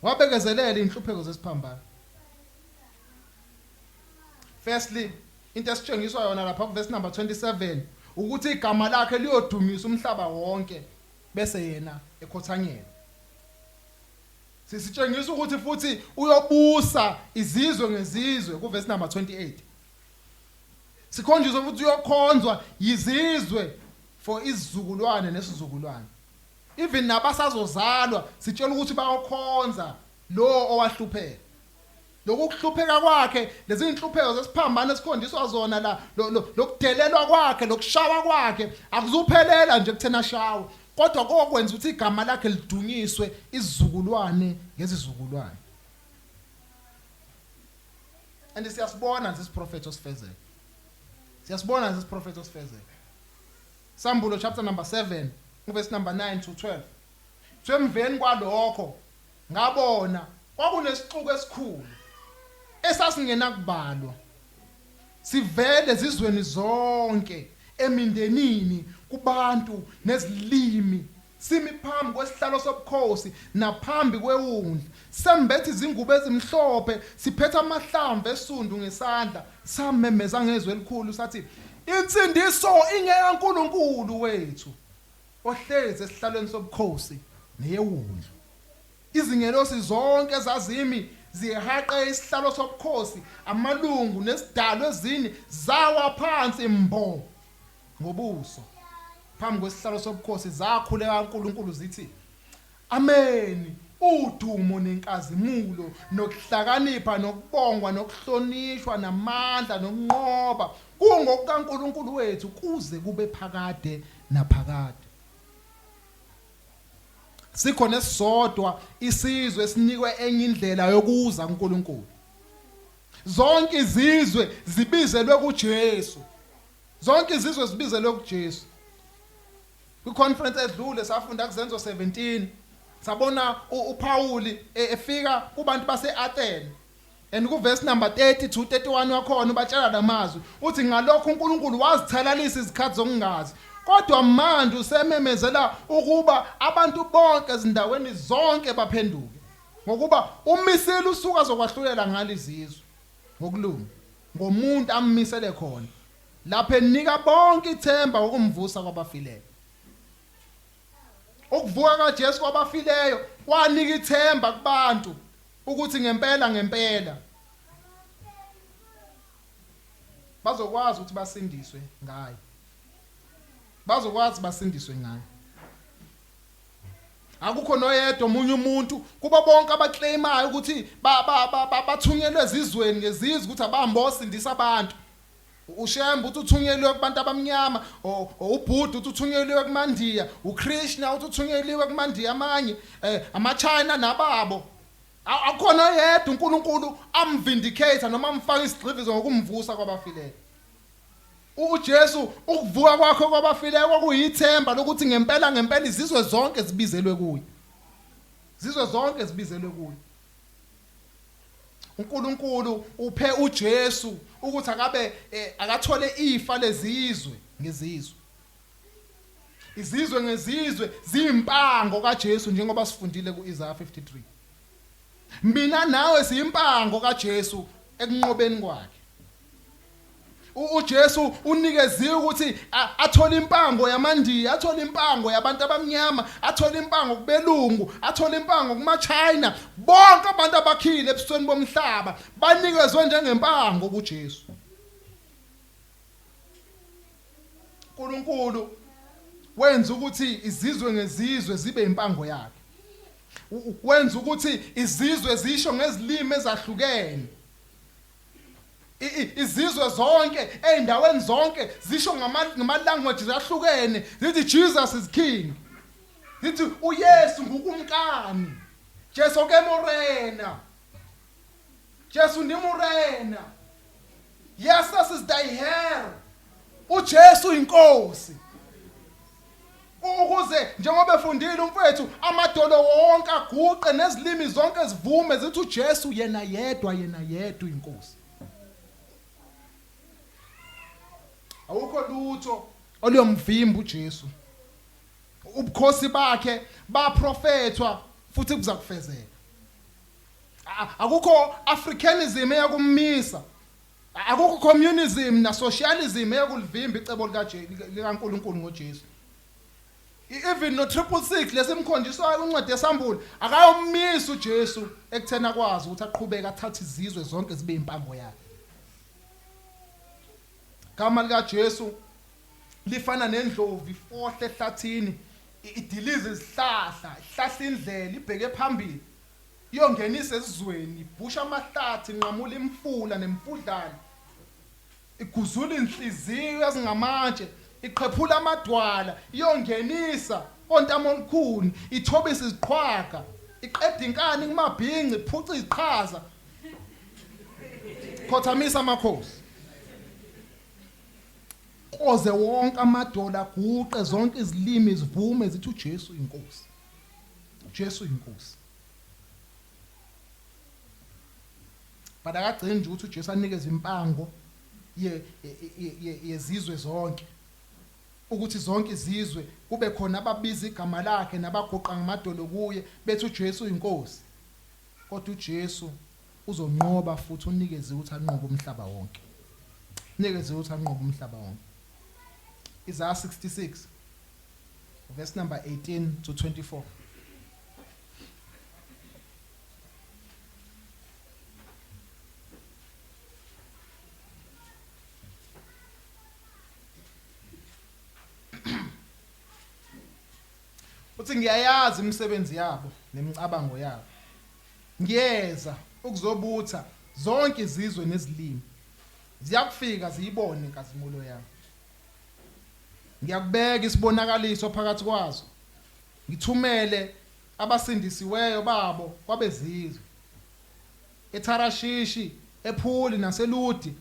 Wabekezelela inhlupheko zesiphambano. Firstly, into esitshengiswa yona lapha kuverse number 27 ukuthi igama lakhe liyodumisa umhlaba wonke bese yena ekhothanyela. Sisitshengisa ukuthi futhi uyobusa izizwe ngezizwe kuverse number 28. Sikhonjiswa ukuthi uyokhonzwa yizizwe for izizukulwane nesizukulwane. Even nabasazozalwa sitshela ukuthi bayokhonza lo owahlupheka. Lokuhlupheka kwakhe lezi inhlupheko zesiphambano esikhondiswa zona la lokudelelwa kwakhe lokushawa kwakhe akuzuphelela nje kuthena shawa kodwa kokwenza ukuthi igama lakhe lidunyiswe izizukulwane ngezizukulwane. And siyasibona nje isiprophet osifezeke. Siyasibona nje isiprophet osifezeke. Sambulo chapter number 7 verse number 9 to 12. Emveni kwalokho ngabona kwakunesixuku esikhulu esasingena kubalwa sivele ezizweni zonke emindenini kubantu nezilimi, simi phambi kwesihlalo sobukhosi naphambi kwewundla, sembethe izingubo ezimhlophe, siphethe amahlamvu esundu ngesandla, samemeza ngezwi elikhulu sathi, insindiso ingeyaNkulunkulu wethu ohlezi esihlalweni sobukhosi neyewundla. Izingelosi zonke ezazimi zihaqa isihlalo sobukhosi, amalungu nesidalo ezini zawa phansi mbo ngobuso phambi kwesihlalo sobukhosi, zakhuleka uNkulunkulu zithi, amen. Udumo nenkazimulo nokuhlakanipha nokubongwa nokuhlonishwa namandla nokunqoba kungokukaNkulunkulu wethu kuze kube phakade naphakade. Sikhona esisodwa isizwe esinikwe enye indlela yokuza kuNkulunkulu. Zonke izizwe zibizelwe kuJesu. Zonke izizwe zibizelwe kuJesu. Kwiconference edlule safunda kuZenzo 17 sabona uPauli efika kubantu baseAthene, and kuverse number 30 to 31 wakhona ubatshela lamazwi uthi ngalokho uNkulunkulu wazithalalisa izikhathi zokungazi, kodwa manje usememezela ukuba abantu bonke ezindaweni zonke baphenduke, ngokuba umisile usuka zokwahlulela ngalizizwe ngokulunga ngomuntu ammisele khona, lapho enika bonke ithemba ukumvusa kwabafileyo. Ukuvuka kaJesu kwabafileyo kwanika ithemba kubantu ukuthi ngempela bazokwazi ukuthi basindiswe ngayo. Bazokwazi basindiswe ngayo. Akukho noyedwa omunye umuntu kuba bonke abaclaimayo ukuthi bathunyelwe ezizweni ngezizwe ukuthi abambosindisa abantu. uShemba uthi uthunyeliwe kubantu abamnyama, uBuddha uthi uthunyeliwe kuMandiya, uKrishna uthi uthunyeliwe kuMandiya amanye, amaChina nababo. Akhona yedwa uNkulunkulu amvindicate noma amfaka isigqivizo ngokumvusa kwabafileyo. uJesu ukuvuka kwakhe kwabafileyo kwakuyithemba lokuthi ngempela izizwe zonke zibizelwe kuye. Izizwe zonke zibizelwe kuye. uNkulunkulu uphe uJesu ukuthi akathole ifa lezizwe ngezizwe. Izizwe ngezizwe ziyimpango kaJesu njengoba sifundile kuIsaiah 53. Mina nawe siyimpango kaJesu ekunqobeni kwakhe. uJesu unikeziwe ukuthi athole impango yaMandiya, athole impango yabantu abamnyama, athole impango kubelungu, athole impango kumaChina, bonke abantu abakhile ebusweni bomhlaba banikezwe njengempango kuJesu. uNkulunkulu wenza ukuthi izizwe ngezizwe zibe impango yakhe. Wenza ukuthi izizwe zisho ngezilimi ezahlukene. Izizwe zonke eindaweni zonke zisho ngama-languages ahlukene zithi Jesus is king, zithi uYesu ngukumkani, Jesu ke morena, Jesu ndi morena, Jesus is thy Heer, uJesu inkosi. Ukuze njengoba efundile umfethu amadolo wonke aguqe nezilimi zonke zivume zithi uJesu yena yedwa inkosi. Awukho lutho oluyomvimba uJesu. Ubukhosi bakhe baprofethwa futhi kuza kufezeka. Akukho Africanism eyakumisa. Akukho communism na socialism eyakulivimba icebo likaNkulunkulu ngoJesu. Even no 666 lesimkhonjisayo uncwadi yesambulu akayomisa uJesu ekuthena kwazi ukuthi aqhubeke athathe izizwe zonke zibe impango yakhe. Igama likaJesu lifana nendlovu ifohle ehlathini, idilize izihlahla, ihlahla indlela ibheke phambili, iyongenisa esizweni, ibhusha amahlathi, inqamula imfula nemfudlana, iguzula inhliziyo ezingamatshe, iqhephula amadwala, iyongenisa ontamo olukhuni, ithobisa iziqhwaga, iqeda inkani kumabhinqi, iphuca iziqhaza, khothamisa amakhosi. Koze wonke amadola aguqe, zonke izilimi zivume zithi uJesu inkosi. uJesu inkosi. But akagcini nje ukuthi uJesu anikeze impango yezizwe zonke. ukuthi zonke izizwe kube khona ababiza igama lakhe nabaguqa ngamadolo kuye bethi uJesu uyinkosi. Kodwa uJesu uzonqoba futhi unikeze ukuthi anqobe umhlaba wonke. Unikeze ukuthi anqobe umhlaba wonke. Isaiah 66 verse number 18 to 24. Uthi ngiyayazi imisebenzi yabo nemicabango yabo. Ngiyeza ukuzobutha zonke izizwe nezilimi. Ziyakufika ziyibone inkazimulo yami. Ngiyakubeka isibonakaliso phakathi kwazo. Ngithumele abasindisiweyo babo kwabezizwe. eTharashishi, ePhuli naseLudi.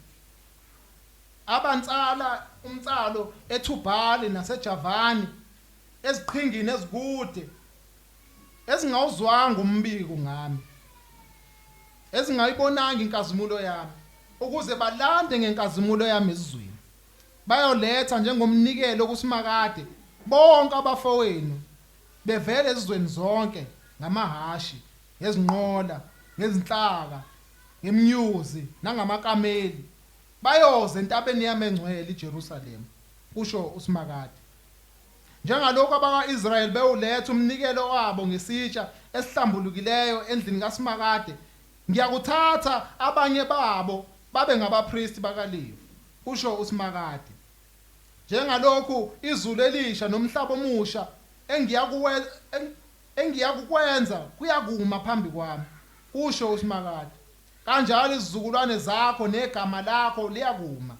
Abantsala umtsalo eThubhali naseJavani, eziqhingini ezikude, ezingawuzwanga umbiko ngami, ezingayibonanga inkazimulo yami, ukuze balande ngenkazimulo yami ezizweni. Bayoletha njengomnikelo kusimakade bonke abafowenu bevele ezizweni zonke ngamahashi, ngezinqola, ngezinhlaka, ngemnyuzi nangamakameli. Bayoze entabeni yami engcwele iJerusalema, kusho usimakade. Njengalokho abaka-Israyeli bewuletha umnikelo wabo ngesitsha esihlambulukileyo endlini kaSimakade, ngiyakuthatha abanye babo babe ngabapristi bakaLevi, kusho uSimakade. Njengalokhu izulu elisha nomhlaba omusha engiyakukwenza kuyakuma phambi kwami, kusho uSimakade. Kanjalo izizukulwane zakho negama lakho liyakuma,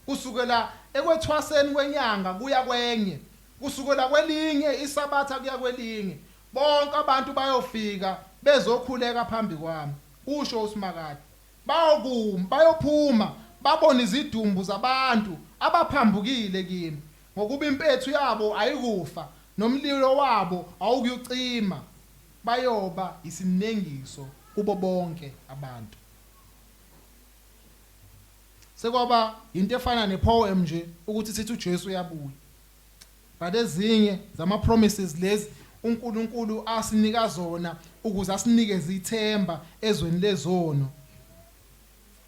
kusukela ekwethwaseni kwenyanga kuya kwenye, kusukela kwelinye isabatha kuya kwelinye. Bonke abantu bayofika bezokhuleka phambi kwami, kusho uSimakade. Bayophuma babona izidumbu zabantu abaphambukile kimi, ngokuba impethu yabo ayikufa nomlilo wabo awukuyucima. Bayoba isinengiso kubo bonke abantu. Sekwaba into efana nepoem nje ukuthi sithi uJesu uyabuya. But ezinye zama promises lezi uNkulunkulu asinika zona ukuze asinikeze ithemba ezweni lezono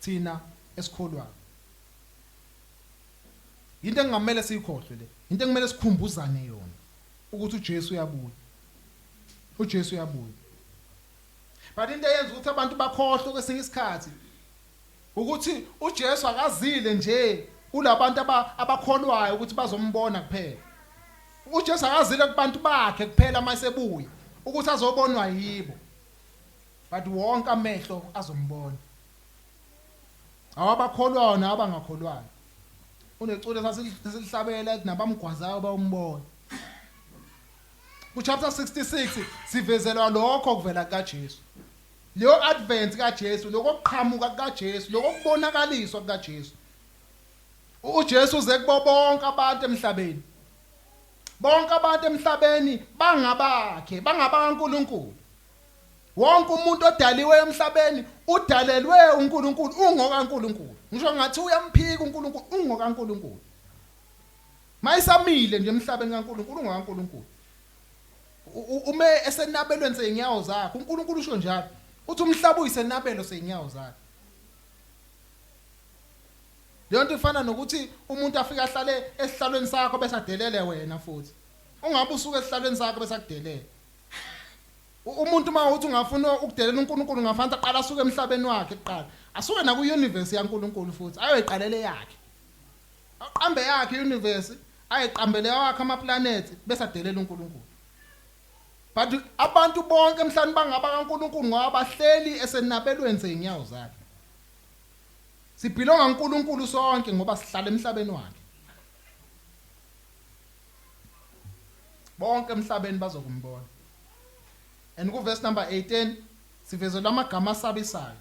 thina esikholwayo. Into engamele siyikhohlwe le, into engamele sikhumbuzane yona ukuthi uJesu uyabuya. uJesu uyabuya. But into eyenza ukuthi abantu bakhohlwe kwesinye isikhathi ukuthi uJesu akazile nje kulabantu abakholwayo ukuthi bazombona kuphela. uJesu akazile kubantu bakhe kuphela mayesebuya ukuthi azobonwa yibo, but wonke amehlo azombona. Awabakholwayo nabangakholwayo. Unecule sasilihlabela nabamgwazayo bawumbona. Ku-chapter 66 sivezelwa lokho kuvela kukaJesu. Leyo advent kaJesu, lokho kuqhamuka kukaJesu, lokho kubonakaliswa kukaJesu. uJesu uze kubo bonke abantu emhlabeni. Bonke abantu emhlabeni bangabakhe, bangabakaNkulunkulu. Wonke umuntu odaliwe emhlabeni udalelwe uNkulunkulu, ungokaNkulunkulu. Ngisho ngathi uyamphika uNkulunkulu, ungokaNkulunkulu. Mayisamile nje emhlabeni kaNkulunkulu, ungokaNkulunkulu. Ume esenabelweni seinyawo zakhe, uNkulunkulu usho njalo. Uthi umhlaba uyisenabelo seinyawo zakhe. Leyo nto ifana nokuthi umuntu afika ahlale esihlalweni sakho bese adelele wena futhi. Ungabe usuke esihlalweni sakho bese akudelele. Umuntu mawuthi ungafuna ukudelela uNkulunkulu ngafanele aqala asuke emhlabeni wakhe kuqala. Asuke na ku-universe yaNkulunkulu futhi ayoyiqalele yakhe. Aqambe yakhe i-universe, ayiqambele yakhe ama-planet bese adelela uNkulunkulu. But abantu bonke emhlabeni bangabakaNkulunkulu ngoba bahleli esenabelweni seinyawo zakhe. Sibhilonga uNkulunkulu sonke ngoba sihlala emhlabeni wakhe. Bonke emhlabeni bazokumbona. And ku verse number 18 sivezelwa amagama asabisayo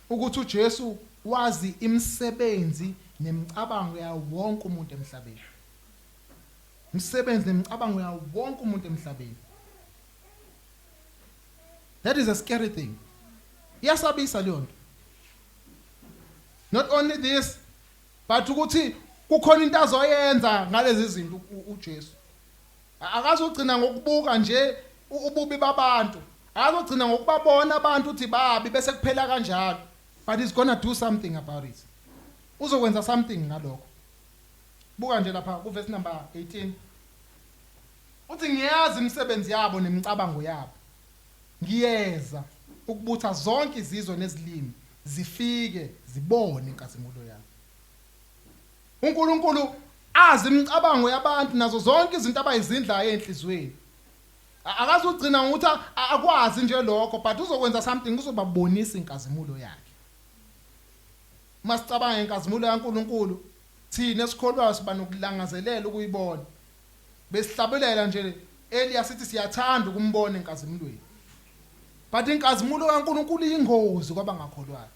ukuthi uJesu wazi imisebenzi nemicabango yawo wonke umuntu emhlabeni. Imisebenzi nemicabango yawo wonke umuntu emhlabeni. That is a scary thing. Iyasabisa leyo nto. Not only this, but ukuthi kukhona into azoyenza ngalezi zinto uJesu. Akazogcina ngokubuka nje ububi babantu, akazogcina ngokubabona abantu uthi babi bese kuphela kanjalo, but he's going to do something about it. Uzokwenza something ngalokho. Buka nje lapha ku verse number 18. Uthi ngiyazi imisebenzi yabo nemicabango yabo. Ngiyeza ukubutha zonke izizwe nezilimi zifike zibone inkazimulo yabo. uNkulunkulu azi imicabango yabantu nazo zonke izinto abayizindlayo enhlizweni. Akazugcina ngokuthi akwazi nje lokho, but uzokwenza something uzobabonisa inkazimulo yakhe. Masicabanga inkazimulo yaNkulunkulu, thina esikholwayo siba nokulangazelela ukuyibona. Besihlabelela nje Eliya sithi siyathanda ukumbona inkazimulweni. But inkazimulo kaNkulunkulu iyingozi kwabangakholwayo.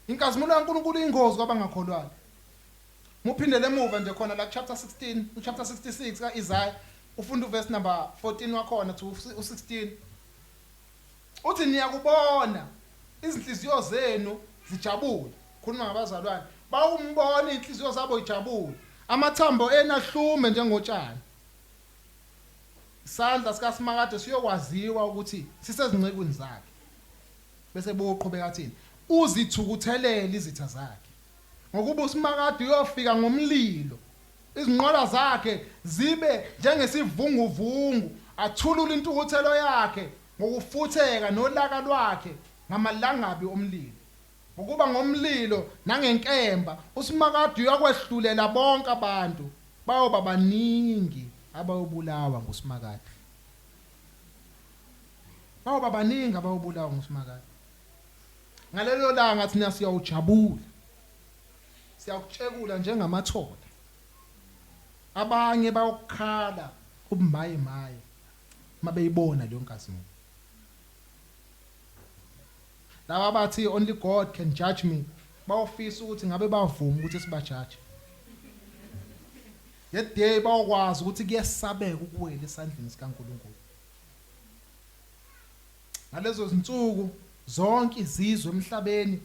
Inkazimulo kaNkulunkulu iyingozi kwabangakholwayo. Muphindele emuva nje khona la chapter 16, chapter 66 kaIsaiah, ufunda uverse number 14 wakhona to u16. Uthi niyakubona izinhliziyo zenu zijabule. Khuluma ngabazalwane. Bawumbona inhliziyo zabo ijabule. Amathambo ena hlume njengotshani. Isandla sikaSimakade siyokwaziwa ukuthi sisezincekweni zakhe. Bese boqhubeka athini? Uzithukuthelele izitha zakhe. Ngokuba uSimakade uyofika ngomlilo. Izinqola zakhe zibe njengesivunguvungu, athulula intukuthelo yakhe ngokufutheka nolaka lwakhe ngamalangabi omlilo. Ngokuba ngomlilo nangenkemba uSimakade uyakwehlulela bonke abantu bayoba baningi abayobulawa nguSimakade. Bayoba baningi abayobulawa nguSimakade. Ngalelo langa thina siyawujabula. Siyakutshekula njengamathola. Abanye bayokukhala kubumaye maye mabeyibona leyo nkazimulo. Laba bathi only God can judge me bawufisa ukuthi ngabe bavuma ukuthi sibajaje. Yet day bawukwazi ukuthi kuyesabeka ukuwela esandleni sikaNkulunkulu. Ngalezo zinsuku zonke izizwe emhlabeni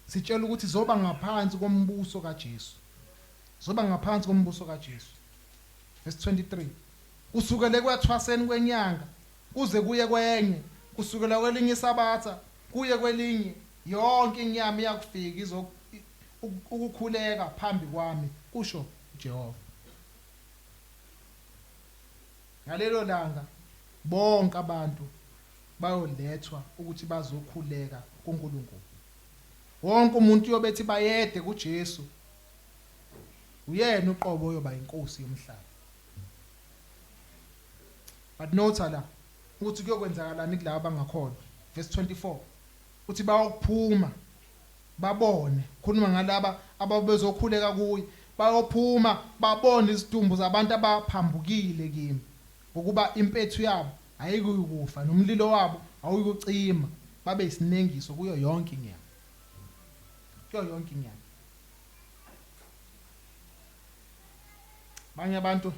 sitshela ukuthi zoba ngaphansi kombuso kaJesu. Zoba ngaphansi kombuso kaJesu. Verse 23. Kusukele kwathwaseni kwenyanga kuze kuye kwenye, kusukela kwelinye isabatha kuye kwelinye, yonke inyama iyakufika ukukhuleka phambi kwami, kusho uJehova. Ngalelo langa bonke abantu bayolethwa ukuthi bazokhuleka kuNkulunkulu. Wonke umuntu uyobethi bayede kuJesu. Uyena uqobo uyoba inkosi yomhlaba. But note la ukuthi kuyokwenzakalani kulabo abangakholwa. Verse 24. Uthi bayophuma babone, khuluma ngalaba ababezokhuleka kuye, bayophuma babone izidumbu zabantu abaphambukile kimi, ukuba impethu yabo ayikuyikufa nomlilo wabo awuyikucima, babe isinengiso kuyo yonke inyama. Kuyo yonke inyama. Banye abantu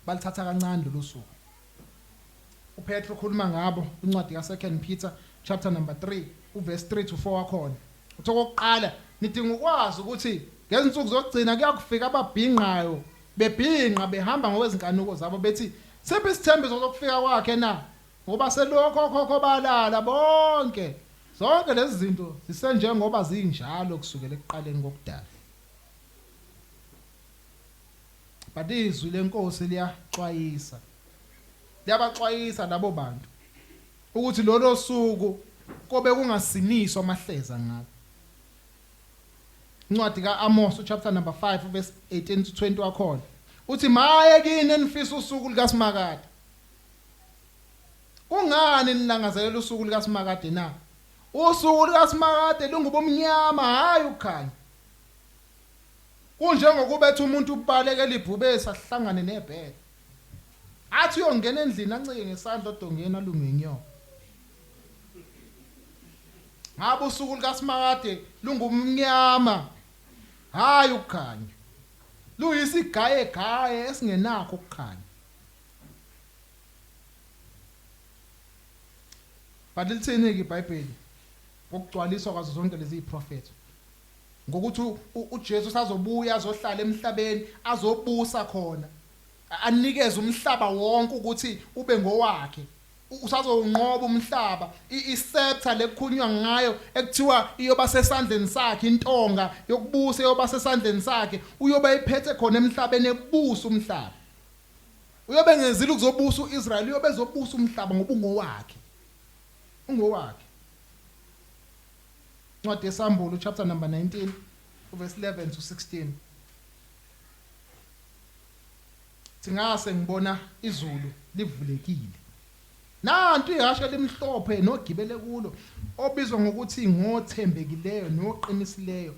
balithatha kancane lo suku. uPetro ukhuluma ngabo incwadi ka2 Peter chapter number 3 uverse 3 to 4 wakhona. Uthi okokuqala nidinga ukwazi ukuthi ngezinsuku zokugcina kuyakufika ababhinqayo bebhinqa behamba ngokwezinkanuko zabo bethi sephi isithembiso sokufika kwakhe na, ngoba selokho okhokho balala bonke. Zonke lezi zinto zisenjengoba zinjalo kusukela ekuqaleni kokudala. But izwi lenkosi liyaxwayisa. Liyabaxwayisa labo bantu ukuthi lolo suku kobe kungasiniswa amahleza ngabo. Incwadi kaAmos chapter number 5 verse 18 to 20 wakhona. Uthi maye kini enifisa usuku likaSimakade. Kungani nilangazelela usuku likaSimakade na? Usuku likaSimakade lungubomnyama hayi ukhanya. Kunjengokubetha umuntu ubalekela ibhubesi ahlangane nebhele. Athi uyongena endlini ancike ngesandla odongeni alungenyo. Ngabo usuku likaSimakade lungumnyama hayi ukukhanya. Luyisigaye gaye esingenakho ukukhanya. Badilitheni ke iBhayibheli ngokugcwaliswa kwazo zonke lezi prophet. ngokuthi uJesu sazobuya azohlala emhlabeni azobusa khona anikeze umhlaba wonke ukuthi ube ngowakhe usazonqoba umhlaba iscepter lekukhunywa ngayo ekuthiwa iyoba sesandleni sakhe intonga yokubusa iyoba sesandleni sakhe uyoba iphethe khona emhlabeni ebusa umhlaba uyobe ngezile ukuzobusa uIsrael uyobe ezobusa umhlaba ngoba ungowakhe Ncwadi yeSambulo chapter number 19 verse 11 to 16 Singase ngibona izulu livulekile nantu ihashe limhlophe nogibele kulo obizwa ngokuthi ngothembekileyo noqinisileyo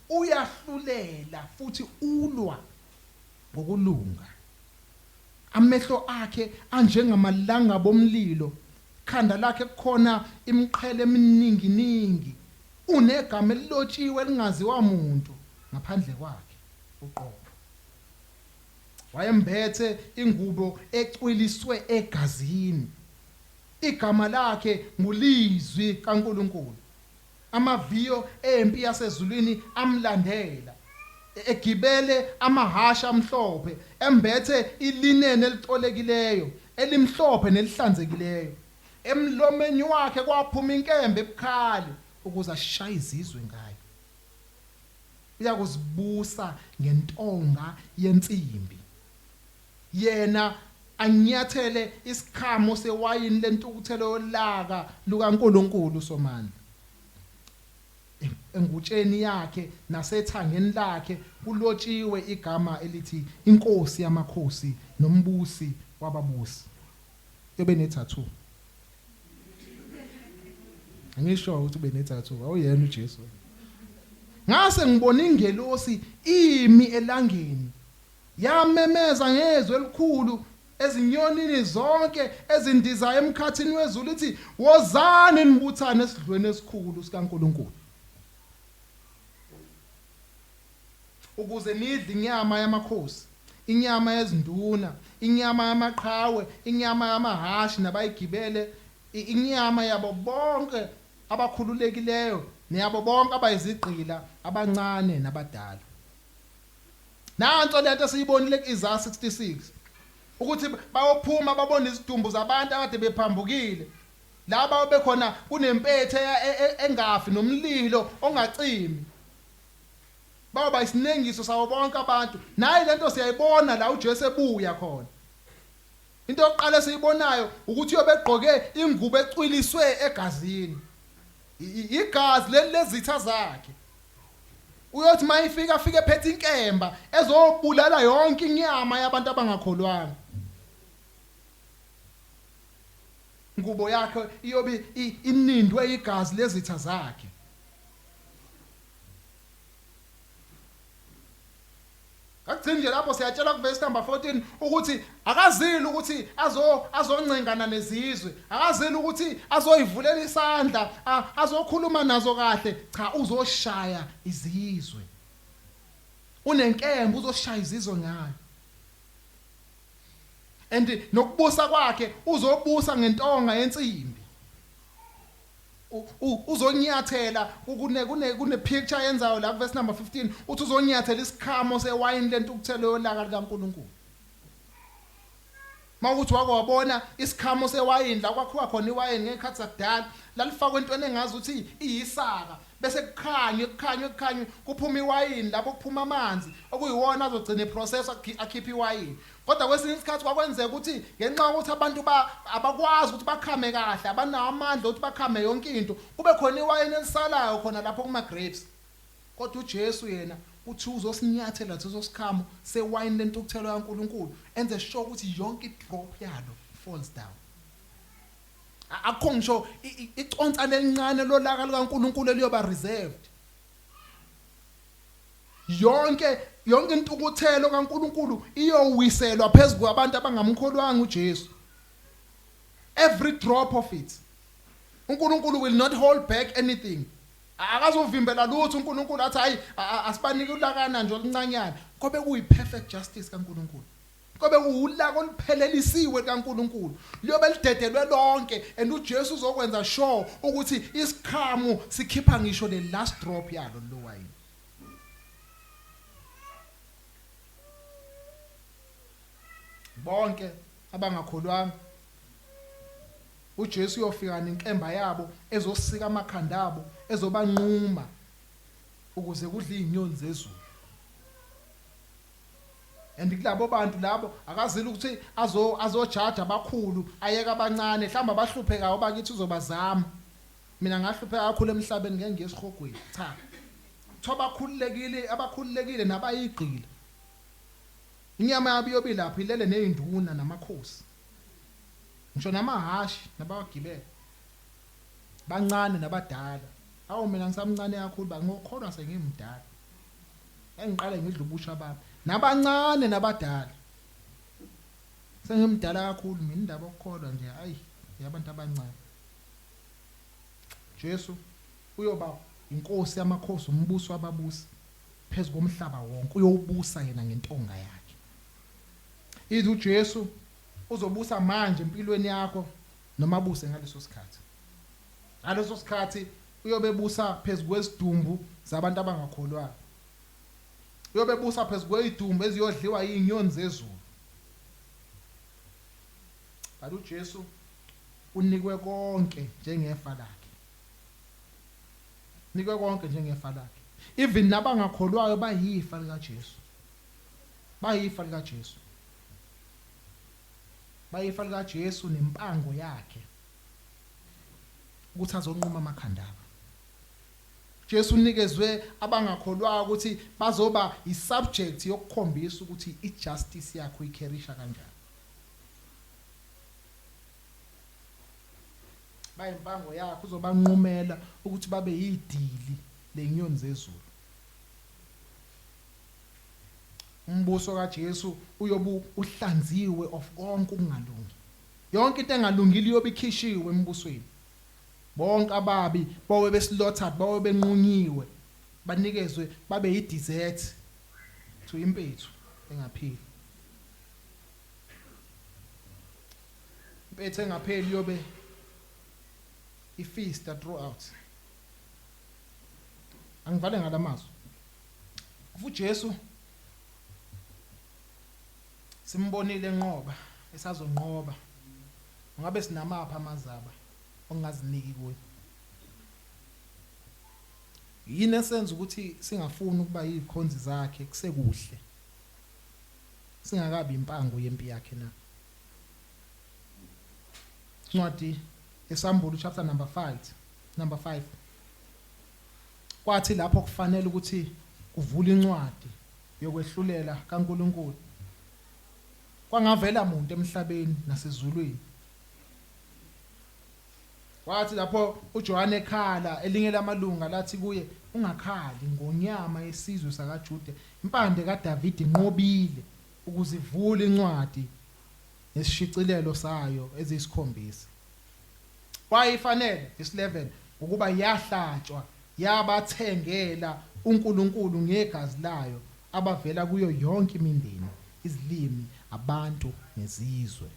uyahlulela futhi ulwa ngokulunga amehlo akhe anjengamalanga bomlilo khanda lakhe kukhona imiqhele eminingi unegama elilotshiwe elingaziwa umuntu ngaphandle kwakhe uqobo wayembethe ingubo ecwiliswe egazini igama lakhe ngulizwi kaNkuluNkulu amaviyo empi yasezulwini amlandela egibele amahasha amhlophe embethe ilinene elitolekileyo elimhlophe nelihlanzekileyo emlomeni wakhe kwaphuma inkembe ebukhali ukuze ashaya izizwe ngayo uyakuzibusa ngentonga yensimbi yena anyathele isikhamo sewayini lentukuthelo yolaka lukaNkuluNkulu somandla engutsheni yakhe nasethangeni lakhe kulotshiwe igama elithi inkosi yamakhosi nombusi wababusi yobe ne-tattoo angisho ukuthi ube ne-tattoo awuyena uJesu ngase ngibona ingelosi imi elangeni yamemeza ngezwi elikhulu ezinyonini zonke ezindizayo emkhathini wezulu ithi wozani nibuthane esidlweni esikhulu sikaNkuluNkulu ukuze nidle inyama yamakhosi inyama yezinduna inyama yamaqhawe inyama yamahashi nabayigibele inyama yabo bonke abakhululekileyo neyabo bonke abayizigqila abancane nabadala nanto lento siyibonile kuIsaiah 66 ukuthi bayophuma babona izidumbu zabantu akade bephambukile laba bekhona kunempethe engafi nomlilo ongacimi baba isinengiso sawo bonke abantu nayi lento siyayibona la uJesu ebuya khona into yokuqala siyibonayo ukuthi uyobegqoke ingubo ecwiliswe egazini igazi lezitha zakhe uyothi mayifika afike ephethe inkemba ezobulala yonke inyama yabantu abangakholwanga ingubo yakhe iyobe inindwe igazi lezitha zakhe Kakuthi nje lapho siyatshela ku verse number 14 ukuthi akazili ukuthi azoncengana nezizwe akazili ukuthi azoyivulela isandla azokhuluma nazo kahle cha uzoshaya izizwe unenkemba uzoshaya izizwe ngayo and nokubusa kwakhe uzobusa ngentonga yensimbi uzonyathela kune picture yenzayo la verse number 15 uthi uzonyathela isikhamo sewayini lentukuthelo yolaka likaNkuluNkulu mawukuthi wake wabona isikhamo sewayini la kwakhiwa khona iwayini ngekhathi zakudala lalifakwe entweni engazi ukuthi iyisaka bese kukhanywe kuphuma iwayini lapho kuphuma amanzi okuyiwona azogcina iprocess akhipha iwayini kodwa kwesinye isikhathi kwakwenzeka ukuthi ngenxa ukuthi abantu abakwazi ukuthi bakhame kahle abanawo amandla ukuthi bakhame yonke into kube khona iwayini elisalayo khona lapho kuma grapes kodwa uJesu yena uthi uzosinyathela uzosikhamo sewayini lentukuthelo yaNkuluNkulu enze sure ukuthi yonke drop yalo falls down akho ngisho iconsa lelincane lolaka likaNkuluNkulu eliyoba reserved yonke intukuthelo kaNkuluNkulu iyowiselwa phezulu kwabantu abangamkholwanga uJesu every drop of it uNkuluNkulu will not hold back anything akazovimbela lutho uNkuluNkulu athi hayi asibanike ulakana nje oluncanyana kobe kuyi perfect justice kaNkuluNkulu kobe ulaka oluphelelisiwe kaNkuluNkulu liyobe lidedelwe lonke and uJesu uzokwenza sure ukuthi isikhamo sikhipha ngisho le last drop yalo lo wine bonke abangakholwanga. uJesu uyofika nenkemba yabo ezosika amakhanda abo ezobanquma ukuze kudle izinyoni zezulu. Kulabo bantu labo akazile ukuthi azojaja abakhulu ayeka abancane mhlamba abahluphekayo bakithi uzobazama. Mina ngahlupheka kakhulu emhlabeni ngeke ngesihogweni cha. Thoba abakhululekile nabayigqile. Inyama yabo yobilapha ilele nezinduna namakhosi. Ngisho namahashi nabagibela. Bancane nabadala. Awu mina ngisamncane kakhulu ngokholwa sengimdala. Engiqala ngidla ubusha bami. Nabancane nabadala. Sengimdala kakhulu mina indaba yokukholwa nje ayi yabantu abancane. Jesu uyoba inkosi yamakhosi umbuso wababusi phezulu komhlaba wonke uyowubusa yena ngentonga yakhe. Ithi uJesu uzobusa manje empilweni yakho noma abuse ngaleso sikhathi. Ngaleso sikhathi uyobebusa phezulu kwesidumbu zabantu abangakholwayo. Uyobebusa phezulu kwezidumbu eziyodliwa izinyoni zezulu. Kanti uJesu unikwe konke njengefa lakhe. Nikwe konke njengefa lakhe. Even nabangakholwayo bayifa lika Jesu. Bayifa lika Jesu. Bayifa lika Jesu nempango yakhe ukuthi azonquma amakhanda abo. Jesu unikezwe abangakholwayo ukuthi bazoba isubject yokukhombisa ukuthi ijustice yakhe uyikerisha kanjani. Bayimpango yakhe uzobanqumela ukuthi babe yidili lezinyoni zezulu. Umbuso kaJesu uyobu uhlanziwe of konke okungalungi. Yonke into engalungile iyobikhishiwe embusweni. Bonke ababi bawe beslaughtered bawe benqunyiwe banikezwe babe yi-dessert to impethu engapheli. Impethu engapheli yobe ifeast throughout. Angivale ngalamazwi. uJesu simbonile enqoba esazonqoba. Ngabe sinamapha amazaba ongaziniki kuye. Yini esenza ukuthi singafuni ukuba yikhonzi zakhe kusekuhle. Singakabi impango yempi yakhe na. Ncwadi eSambulo chapter number 5. Kwathi lapho kufanele ukuthi kuvule incwadi yokwehlulela kaNkulunkulu. Kwangavela umuntu emhlabeni nasezulwini. Wathi lapho uJohane ekhala elinye lamalunga lathi kuye ungakhali ngonyama yesizwe sakaJuda impande kaDavid inqobile ukuze ivule incwadi nesishicilelo sayo eziyisikhombisa. Wayifanele verse 11 ukuba yahlatshwa yabathengela uNkulunkulu ngegazi layo abavela kuyo yonke imindeni izilimi abantu nezizwe.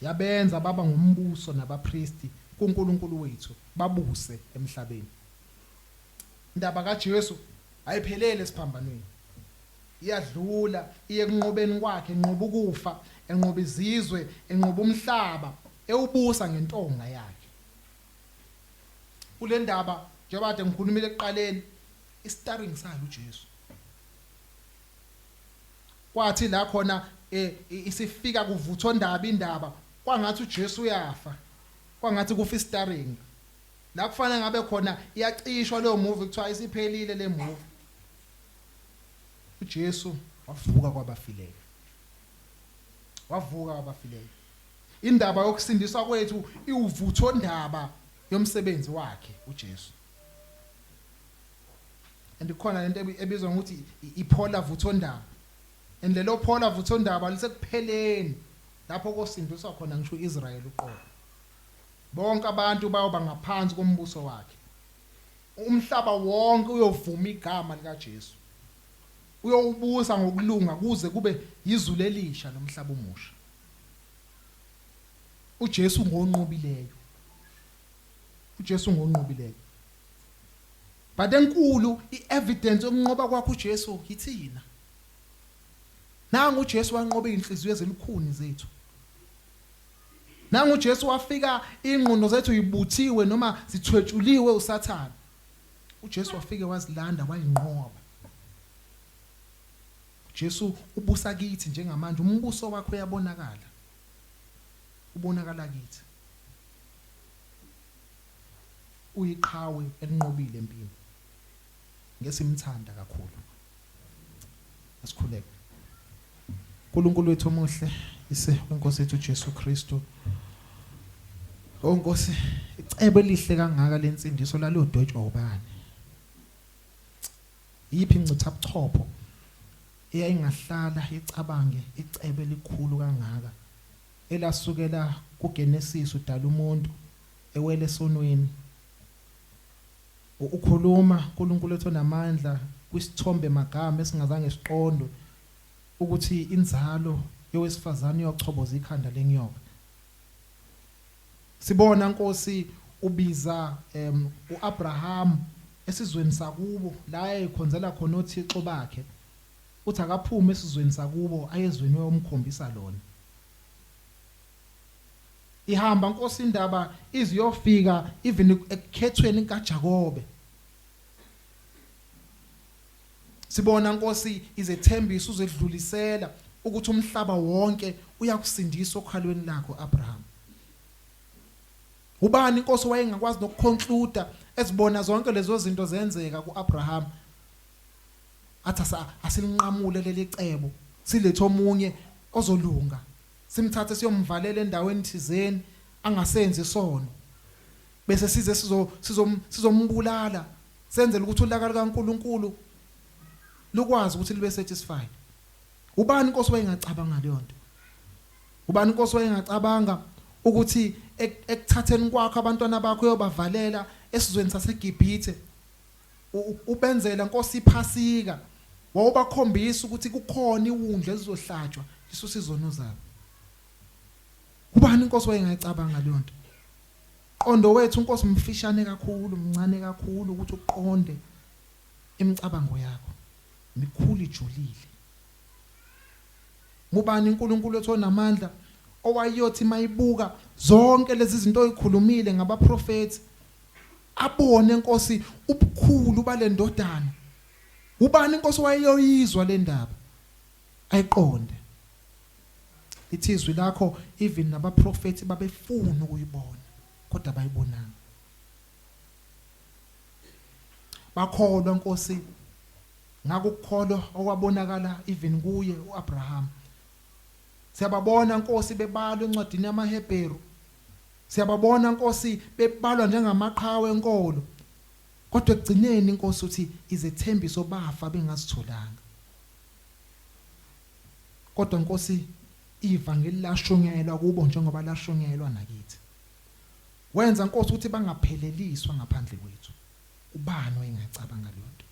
Yabenza baba ngumbuso nabapristi kuNkulunkulu wethu babuse emhlabeni. Indaba kaJesu ayiphelele esiphambanweni. Iyadlula iye kunqobeni kwakhe enqoba ukufa enqoba izizwe enqoba umhlaba ewubusa ngentonga yakhe. Kule ndaba njengoba kade ngikhulumile ekuqaleni istarring salo uJesu. Kwathi la khona isifika kuvutho ndaba indaba kwangathi uJesu uyafa. Kwangathi kufa istarring. La kufanele ngabe khona iyacishwa leyo movie kuthiwa isiphelile le movie. uJesu wavuka kwabafileyo. Wavuka kwabafileyo. Indaba yokusindiswa kwethu iwuvutho ndaba yomsebenzi wakhe uJesu. Andikhona lento ebizwa ngokuthi iphola vutho ndaba. Lelo phola vutho ndaba lisekupheleni lapho kosindiswa khona ngisho uIsrael uqobo. Bonke abantu bayoba ngaphansi kombuso wakhe. Umhlaba wonke uyovuma igama likaJesu. Uyowubusa ngokulunga kuze kube yizulu elisha lomhlaba omusha. uJesu ngonqobileyo. uJesu ngonqobileyo. But enkulu ievidence yokunqoba kwakhe uJesu yithina. Nangu uJesu wanqoba inhliziyo ezilikhuni zethu. Nangu uJesu wafika ingqondo zethu ibuthiwe noma zithwetshuliwe uSathane. uJesu wafike wazilanda wayinqoba. Jesu ubusa kithi njengamanje, umbuso wakhe uyabonakala. Ubonakala kithi. Uyiqhawe elinqobile empini. Ngesimthanda kakhulu. Asikhuleke. uNkulunkulu wethu omuhle, ise wenkosi yethu Jesu Kristu. Onkosi, icebo elihle kangaka lensindiso lalodotshwa ubani. Yiphi incitha buchopho eyayingahlala icabange icebo elikhulu kangaka elasukela kuGenesis udala umuntu ewele esonweni. Ukhuluma uNkulunkulu wethu namandla kwisithombe magama esingazange siqondwe ukuthi inzalo yowesifazane iyochoboza ikhanda lenyoka. Sibona Nkosi ubiza uAbraham esizweni sakubo la ekhonzela khona uThixo bakhe. Uthi akaphume esizweni sakubo ayezweni oyomkhombisa lona. Ihamba Nkosi indaba iziyofika even ekukhethweni kaJakobe. Sibona Nkosi izethembiso uzedlulisela ukuthi umhlaba wonke uyakusindisa okhalweni lakho Abraham. Ubani Nkosi wayengakwazi nokuconclude ezibona zonke lezo zinto zenzeka kuAbraham. Athi asilinqamule leli cebo, silethe omunye ozolunga. Simthathe siyomvalela endaweni thizeni angasenzi isono. Bese size sizombulala, senzele ukuthi ulaka likaNkuluNkulu lukwazi ukuthi libe satisfied. Ubani Nkosi wayengacabanga leyo nto? Ubani Nkosi wayengacabanga ukuthi ekuthatheni kwakho abantwana bakho uyobavalela esizweni saseGibhithe ubenzela Nkosi iphasika, wawubakhombisa ukuthi kukhona iwundla ezizohlatshwa Jesu izono zabo. Ubani Nkosi wayengacabanga leyo nto? Qondo wethu Nkosi mfishane kakhulu, mncane kakhulu ukuthi uqonde imicabango yakho. Mikhulu ijulile. Ubani uNkulunkulu wethu onamandla owayothi mayibuka zonke lezi zinto oyikhulumile ngabaprofeti abone Nkosi ubukhulu balendodana. Ubani Nkosi wayeyoyizwa le ndaba ayiqonde. Ithizwi lakho even nabaprofeti babefuna ukuyibona kodwa bayibonanga. Bakholwa Nkosi ngakukholwa okwabonakala even kuye uAbraham. Siyababona Nkosi bebalwa encwadini yamaHebheru. Siyababona Nkosi bebalwa njengamaqhawe enkolo. Kodwa ekugcineni Nkosi uthi izethembiso bafa bengasitholanga. Kodwa Nkosi ivangeli lashongelwa kubo njengoba lashongelwa nakithi. Wenza Nkosi ukuthi bangapheleliswa ngaphandle kwethu. Ubani oyengacabanga leyo nto?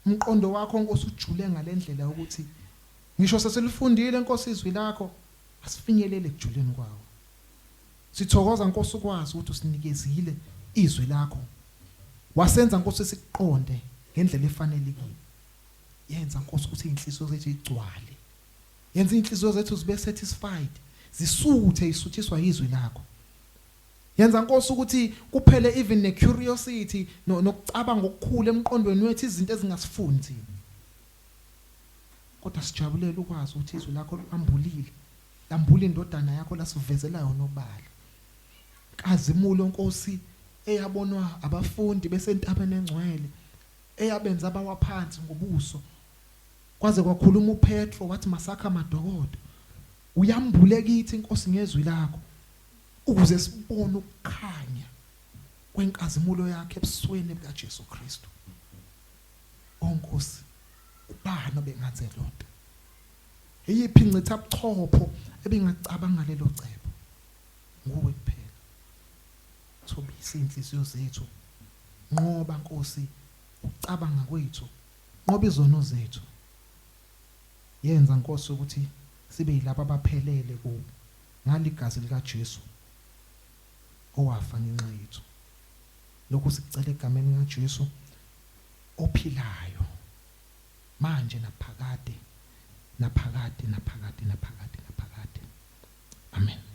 Umqondo wakho Nkosi ujule ngalendlela ukuthi ngisho sesilifundile Nkosi izwi lakho asifinyelele ekujuleni kwawo. Sithokoza Nkosi ukwazi ukuthi usinikezile izwi lakho. Wasenza Nkosi siqonde ngendlela efanelekile. Yenza Nkosi ukuthi inhliziyo zethu igcwale. Yenza inhliziyo zethu zibe satisfied, zisuthe isuthiswa izwi lakho. Yenza Nkosi ukuthi kuphele even ne curiosity nokucabanga okukhulu emqondweni wethu izinto ezingasifundi. Kodwa sijabulela ukwazi ukuthi izwi lakho lambulile. Lambula indodana yakho lasivezela yona obala. Kazimulo Nkosi eyabonwa abafundi besentabeni engcwele, eyabenza abawaphansi ngobuso. Kwaze kwakhuluma uPetro wathi masakha amadokodo. Uyambule kithi Nkosi ngezwi lakho ukuze sibone ukukhanya kwenkazimulo yakhe ebusweni bikaJesu Kristu. Onkosi, ubani obengaze lonto? Eyiphi incitha buchopho ebengacabanga lelo cebo? Nguwe kuphela. Thobisa inhliziyo zethu. Ngoba Nkosi ucabanga kwethu, ngoba izono zethu. Yenza Nkosi ukuthi sibe yilabo abaphelele ku ngaligazi likaJesu owafa ngenxa yethu. Lokhu sicela egameni likaJesu ophilayo manje naphakade naphakade. Amen.